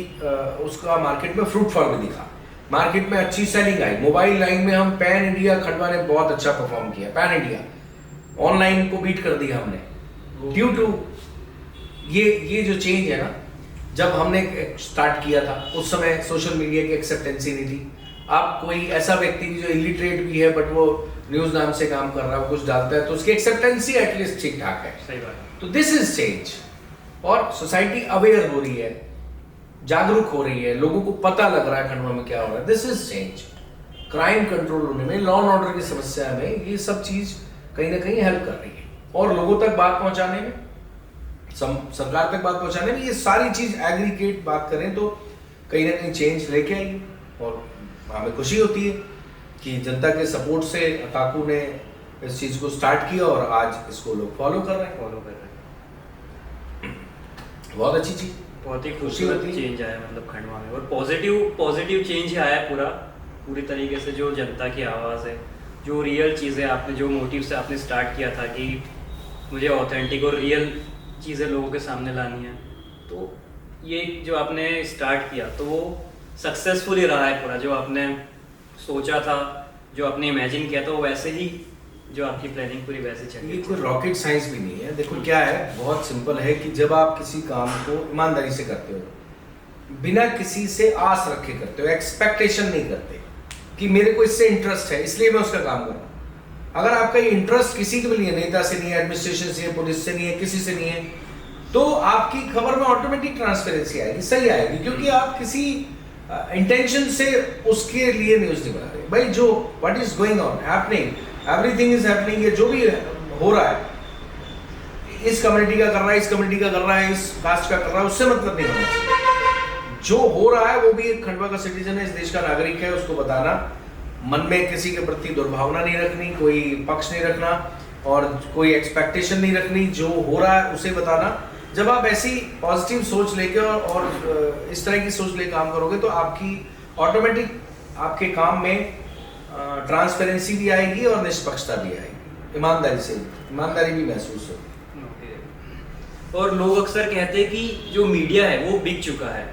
उसका मार्केट में फ्रूटफॉल भी दिखा। मार्केट में अच्छी सेलिंग आई। मोबाइल लाइन में हम पैन इंडिया, खंडवा ने बहुत अच्छा परफॉर्म किया, पैन इंडिया ऑनलाइन को बीट कर दिया हमने, ड्यू टू ये जो चेंज है ना। जब हमने स्टार्ट किया था उस समय सोशल मीडिया की एक्सेप्टेंसी नहीं थी। अब कोई ऐसा व्यक्ति भी जो इलिटरेट भी है बट वो न्यूज नाम से काम कर रहा है, कुछ डालता है, तो उसकी एक्सेप्टेंसी एटलीस्ट ठीक ठाक है। सही बात। तो दिस इज चेंज, और सोसाइटी अवेयर हो रही है, जागरूक हो रही है, लोगों को पता लग रहा है खंडवा में क्या हो रहा है। This is change. Crime control होने में, लॉ एंड ऑर्डर की समस्या में ये सब चीज कहीं ना कहीं हेल्प कर रही है, और लोगों तक बात पहुंचाने में, सरकार तक बात पहुंचाने में, ये सारी चीज एग्रीगेट बात करें तो कहीं ना कहीं चेंज लेके आई। और हमें खुशी होती है कि जनता के सपोर्ट से काकू ने इस चीज को स्टार्ट किया और आज इसको लोग फॉलो कर रहे हैं। बहुत अच्छी चीज, बहुत ही खूबसूरत चेंज आया मतलब खंडवा में, और पॉजिटिव चेंज आया है पूरी तरीके से। जो जनता की आवाज़ है, जो रियल चीज़ें आपने, जो मोटिव से आपने स्टार्ट किया था कि मुझे ऑथेंटिक और रियल चीज़ें लोगों के सामने लानी है, तो ये जो आपने स्टार्ट किया तो वो सक्सेसफुल ही रहा है पूरा। जो आपने सोचा था, जो आपने इमेजिन किया था, वो वैसे ही, जो आपकी प्लानिंग पूरी वैसे चली। ये कोई रॉकेट साइंस भी नहीं है। देखो क्या है, बहुत सिंपल है कि जब आप किसी काम को ईमानदारी से करते हो, बिना किसी से आस रखे करते हो, एक्सपेक्टेशन नहीं करते कि मेरे को इससे इंटरेस्ट है इसलिए मैं उसका काम कर रहा हूँ। अगर आपका ये इंटरेस्ट किसी के भी नहीं है, नेता से नहीं है, एडमिनिस्ट्रेशन से, पुलिस से नहीं है, किसी से नहीं है, तो आपकी खबर में ऑटोमेटिक ट्रांसपेरेंसी आएगी, सही आएगी, क्योंकि आप किसी इंटेंशन से उसके लिए न्यूज नहीं बना रहे। भाई जो what is going on, happening, everything is happening, ये जो भी हो रहा है, इस कम्युनिटी का कर रहा है, इस कम्युनिटी का कर रहा है, इस कास्ट का कर रहा है, उससे मतलब नहीं होना चाहिए। जो हो रहा है वो भी एक खंडवा का सिटीजन है, इस देश का नागरिक है, उसको बताना, मन में किसी के प्रति दुर्भावना नहीं रखनी, कोई पक्ष नहीं रखना और कोई एक्सपेक्टेशन नहीं रखनी, जो हो रहा है उसे बताना। जब आप ऐसी पॉजिटिव सोच लेके और इस तरह की सोच लेके काम करोगे तो आपकी ऑटोमेटिक आपके काम में ट्रांसपेरेंसी भी आएगी और निष्पक्षता भी आएगी, ईमानदारी भी महसूस होगी। और लोग अक्सर कहते हैं कि जो मीडिया है वो बिक चुका है,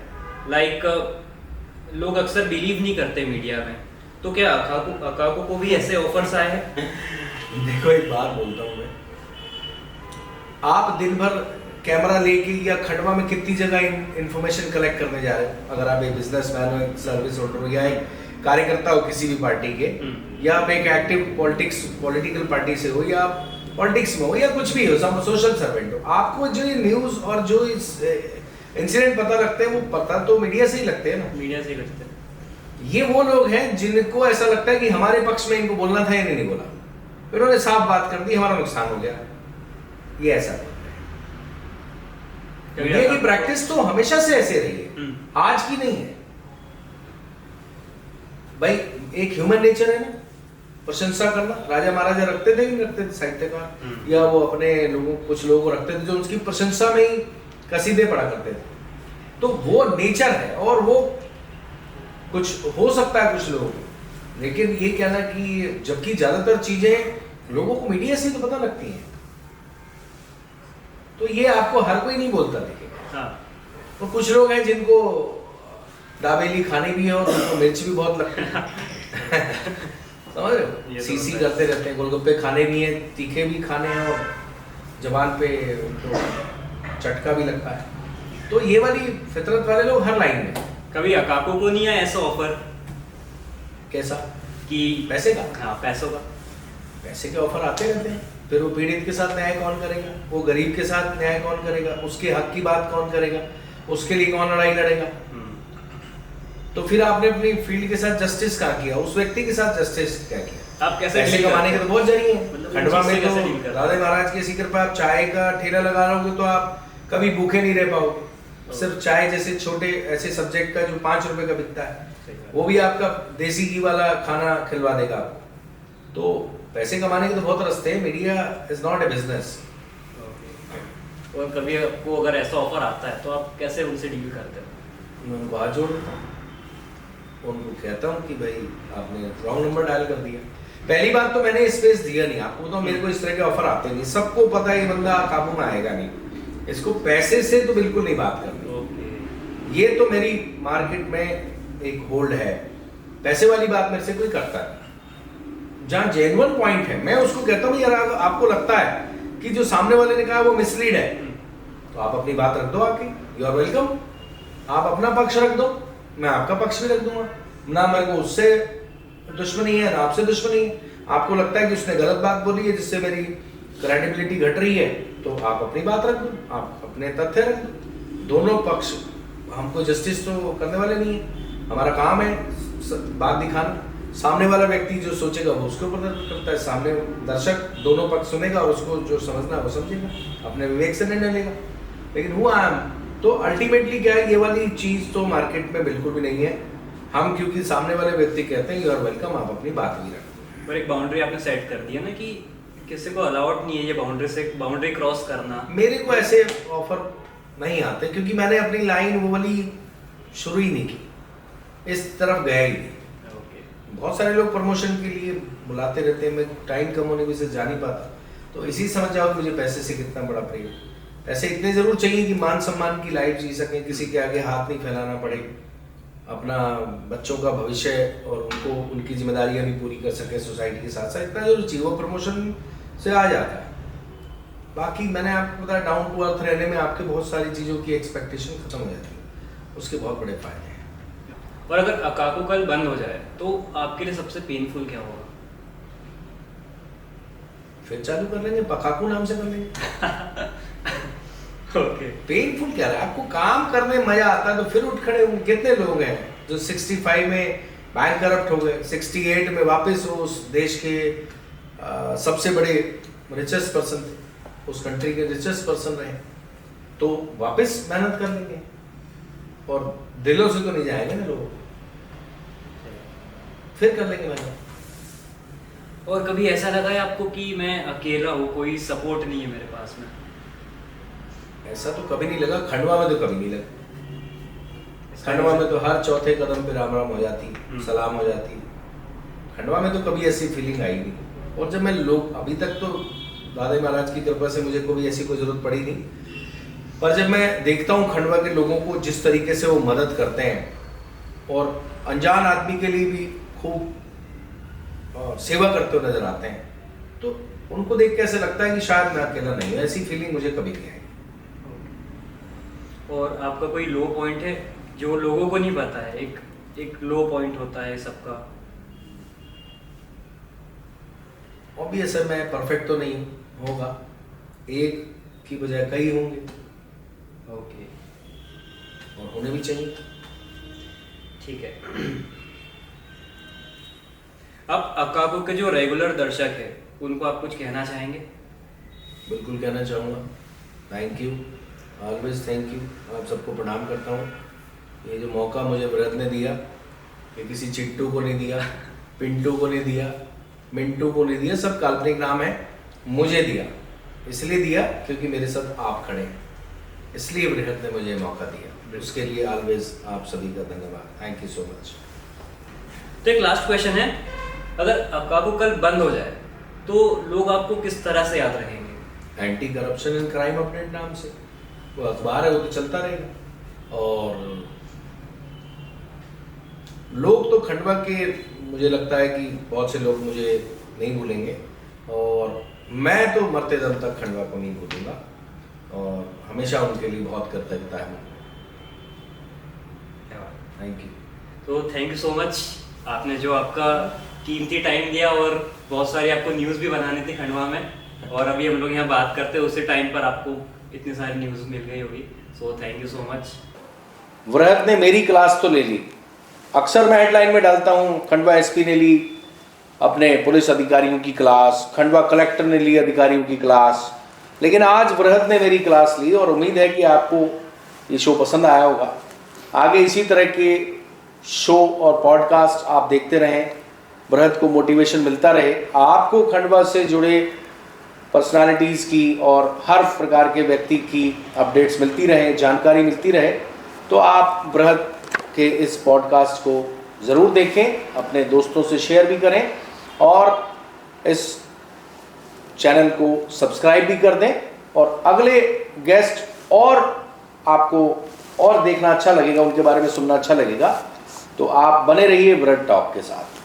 लोग अक्सर बिलीव नहीं करते मीडिया में, तो क्या अकाको को भी ऐसे ऑफर्स आए हैं? देखो एक बात बोलता हूँ मैं, आप दिन भर कैमरा लेके या खंडवा में कितनी जगह इंफॉर्मेशन कलेक्ट करने जा रहे हो? अगर आप एक बिजनेसमैन हो, एक सर्विस होल्डर हो, या एक कार्यकर्ता हो किसी भी पार्टी के, या आप एक एक्टिव पॉलिटिकल पार्टी से हो, या आप पॉलिटिक्स में हो, या कुछ भी हो, सोशल सर्वेंट हो, आपको जो ये न्यूज और जो इस इंसिडेंट पता लगते हैं वो पता तो मीडिया से ही लगते हैं ना। मीडिया से ही लगते हैं। ये वो लोग हैं जिनको ऐसा लगता है कि हमारे पक्ष में इनको बोलना था या नहीं बोला, इन्होंने साफ बात कर दी, हमारा नुकसान हो गया, ये ऐसा मीडिया की प्रैक्टिस तो हमेशा से ऐसे रही है, आज की नहीं है भाई। एक ह्यूमन नेचर है ना, प्रशंसा करना। राजा महाराजा रखते थे नहीं रखते थे साहित्यकार, या वो अपने लोगों, कुछ लोगों को रखते थे जो उसकी प्रशंसा में ही कसीदे पढ़ा करते थे, तो वो नेचर है और वो कुछ हो सकता है कुछ लोगों को, लेकिन ये कहना कि जबकि ज्यादातर चीजें लोगों को मीडिया से तो पता लगती हैं, तो ये आपको हर कोई नहीं बोलता देखेगा। हाँ। तो कुछ लोग हैं जिनको दाबेली खानी भी है और उनको मिर्च भी बहुत लगती है समझ रहे हो? ये तो सीसी होता है। करते रहते हैं, गोलगप्पे खाने भी हैं, तीखे भी खाने हैं और जबान पे उनको चटका भी लगता है। तो ये वाली फितरत वाले लोग हर लाइन में। कभी अकाको को नहीं आया ऐसा ऑफर कैसा? कि पैसे का? हाँ, पैसों का। पैसे के ऑफर आते रहते हैं, फिर वो पीड़ित के साथ न्याय कौन करेगा, वो गरीब के साथ न्याय कौन करेगा, उसके हक की बात कौन करेगा, उसके लिए कौन लड़ाई लड़ेगा। तो फिर आपने अपनी फील्ड के साथ जस्टिस क्या किया, उस व्यक्ति के साथ जस्टिस क्या किया? आप कैसे पैसे deal कमाने के करते तो बहुत जरिए हैं। मतलब खंडवा इन चीज़ में से तो कैसे deal करते राधे महाराज की ऐसी कृपा, आप चाय का ठेला लगा लोगे तो आप कभी भूखे नहीं रह पाओगे। सिर्फ चाय जैसे छोटे ऐसे सब्जेक्ट का जो 5 रुपए का बिकता है, वो भी आपका देसी घी वाला खाना खिलवा देगा आपको। तो पैसे कमाने के तो बहुत रास्ते हैं, media is not a business. और कभी आपको अगर ऐसा ऑफर आता है तो आप कैसे उनसे डील करते हो? मैं उनको हाथ जोड़ देता हूँ, उनको कहता हूँ कि भाई आपने रॉन्ग नंबर डायल कर दिया। पहली बात तो मैंने स्पेस दिया नहीं आपको, तो मेरे को इस तरह के ऑफर आते नहीं, सबको पता है ये बंदा काबू में आएगा नहीं, इसको पैसे से तो बिल्कुल नहीं बात करनी। ये तो मेरी मार्केट में एक होल्ड है, पैसे वाली बात मेरे से कोई करता नहीं। जहाँ जेन्युइन पॉइंट है मैं उसको कहता हूँ यार आपको लगता है कि जो सामने वाले ने कहा वो मिसलीड है, तो आप अपनी बात रख दो आके, यू आर वेलकम। आप अपना पक्ष रख दो, मैं आपका पक्ष भी रख दूंगा। ना मेरे को उससे दुश्मनी है ना आपसे दुश्मनी है। आपको लगता है कि उसने गलत बात बोली है जिससे मेरी क्रेडिबिलिटी घट रही है, तो आप अपनी बात रख दो, आप अपने तथ्य रख दो। दोनों पक्ष, हमको जस्टिस तो करने वाले नहीं है, हमारा काम है बात दिखाना। सामने वाला व्यक्ति जो सोचेगा वो उसके ऊपर निर्भर करता है। सामने दर्शक दोनों पक्ष सुनेगा और उसको जो समझना है वो समझेगा, अपने विवेक से निर्णय लेगा। लेकिन हुआ तो अल्टीमेटली क्या है, ये वाली चीज तो मार्केट में बिल्कुल भी नहीं है। हम क्योंकि सामने वाले व्यक्ति कहते हैं यू आर वेलकम, आप अपनी बात भी रखें। पर एक बाउंड्री आपने सेट कर दी है ना कि किसी को अलाउड नहीं है ये बाउंड्री क्रॉस करना। मेरे को ऐसे ऑफर नहीं आते क्योंकि मैंने अपनी लाइन वो वाली शुरू ही नहीं की, इस तरफ गया ही नहीं। बहुत सारे लोग प्रमोशन के लिए बुलाते रहते हैं, मैं टाइम कम होने की वजह से जा नहीं पाता। तो इसी समझ जाओ कि मुझे पैसे से कितना बड़ा प्रेम। पैसे इतने जरूर चाहिए कि मान सम्मान की लाइफ जी सकें, किसी के आगे हाथ नहीं फैलाना पड़े, अपना बच्चों का भविष्य और उनको उनकी जिम्मेदारियां भी पूरी कर सके सोसाइटी के साथ साथ, इतना जरूर चाहिए। वो प्रमोशन से आ जाता है। बाकी मैंने आपको बताया डाउन टू अर्थ रहने में आपके बहुत सारी चीज़ों की एक्सपेक्टेशन खत्म हो जाती है, उसके बहुत बड़े फायदे हैं। और अगर अकाको कल बंद हो जाए तो आपके लिए सबसे पेनफुल क्या होगा? फिर चालू कर लेंगे, पकाकू नाम से कर लेंगे। ओके। पेनफुल क्या है, आपको काम करने में मजा आता है तो फिर उठ खड़े होंगे। कितने लोग हैं जो 65 में बैंक करप्ट हो गए, 68 में वापस वो उस देश के सबसे बड़े रिचेस्ट पर्सन थे, उस कंट्री के रिचेस्ट पर्सन रहे, तो वापस मेहनत कर लेंगे। और दिलों से तो नहीं जाएंगे ना लोग, फिर कर लेंगे मेहनत। और कभी ऐसा लगा है आपको कि मैं अकेला हूँ, कोई सपोर्ट नहीं है मेरे पास में? ऐसा तो कभी नहीं लगा, खंडवा में तो कभी नहीं लगा। खंडवा में तो हर चौथे कदम पे राम राम हो जाती, सलाम हो जाती। खंडवा में तो कभी ऐसी फीलिंग आई नहीं। और जब मैं लोग अभी तक तो दादा महाराज की कृपा से मुझे कोई ऐसी कोई जरूरत पड़ी नहीं, पर जब मैं देखता हूँ खंडवा के लोगों को जिस तरीके से वो मदद करते हैं और अनजान आदमी के लिए भी खूब सेवा करते हुए नजर आते हैं, तो उनको देख के ऐसे लगता है कि शायद मैं अकेला नहीं हूँ। ऐसी फीलिंग मुझे कभी नहीं आई। और आपका कोई लो पॉइंट है जो लोगों को नहीं पता है? एक लो पॉइंट होता है सबका। ऑब्वियस है, मैं परफेक्ट तो नहीं होगा, एक की बजाय कई होंगे। ओके, और होने भी चाहिए। ठीक है। अब अकाको के जो रेगुलर दर्शक है उनको आप कुछ कहना चाहेंगे? बिल्कुल कहना चाहूँगा, thank you, always thank you. आप सबको प्रणाम करता हूँ। ये जो मौका मुझे व्रत ने दिया, ये किसी चिट्टू को नहीं दिया, पिंटू को नहीं दिया, मिंटू को नहीं दिया, सब काल्पनिक नाम है, मुझे दिया। इसलिए दिया क्योंकि मेरे साथ आप खड़े हैं, इसलिए बृहद ने मुझे मौका दिया। उसके लिए ऑलवेज आप सभी का धन्यवाद, थैंक यू सो मच। तो एक लास्ट क्वेश्चन है, अगर अकाको कल बंद हो जाए तो लोग आपको किस तरह से याद रखेंगे? Anti corruption and crime update नाम से वो अखबार है, वो तो चलता रहेगा। और लोग तो खंडवा के मुझे लगता है कि बहुत से लोग मुझे नहीं भूलेंगे और मैं तो मरते दम तक खंडवा को नहीं भूलूंगा और हमेशा उनके लिए बहुत कृतज्ञता है। Thank you. तो थैंक यू सो मच, आपने जो आपका कीमती टाइम दिया और बहुत सारी आपको न्यूज़ भी बनानी थी खंडवा में, और अभी हम लोग यहाँ बात करते हैं उसी टाइम पर आपको इतनी सारी न्यूज़ मिल गई होगी। So thank you so much. वृहत ने मेरी क्लास तो ले ली, अक्सर मैं हेडलाइन में डालता हूँ खंडवा एसपी ने ली अपने पुलिस अधिकारियों की क्लास, खंडवा कलेक्टर ने ली अधिकारियों की क्लास, लेकिन आज वृहत ने मेरी क्लास ली और उम्मीद है कि आपको ये शो पसंद आया होगा। आगे इसी तरह के शो और पॉडकास्ट आप देखते रहें, वृहत को मोटिवेशन मिलता रहे, आपको खंडवा से जुड़े पर्सनालिटीज़ की और हर प्रकार के व्यक्ति की अपडेट्स मिलती रहे, जानकारी मिलती रहे, तो आप वृहत के इस पॉडकास्ट को ज़रूर देखें, अपने दोस्तों से शेयर भी करें और इस चैनल को सब्सक्राइब भी कर दें। और अगले गेस्ट और आपको और देखना अच्छा लगेगा, उनके बारे में सुनना अच्छा लगेगा, तो आप बने रहिए वृहत टॉक के साथ।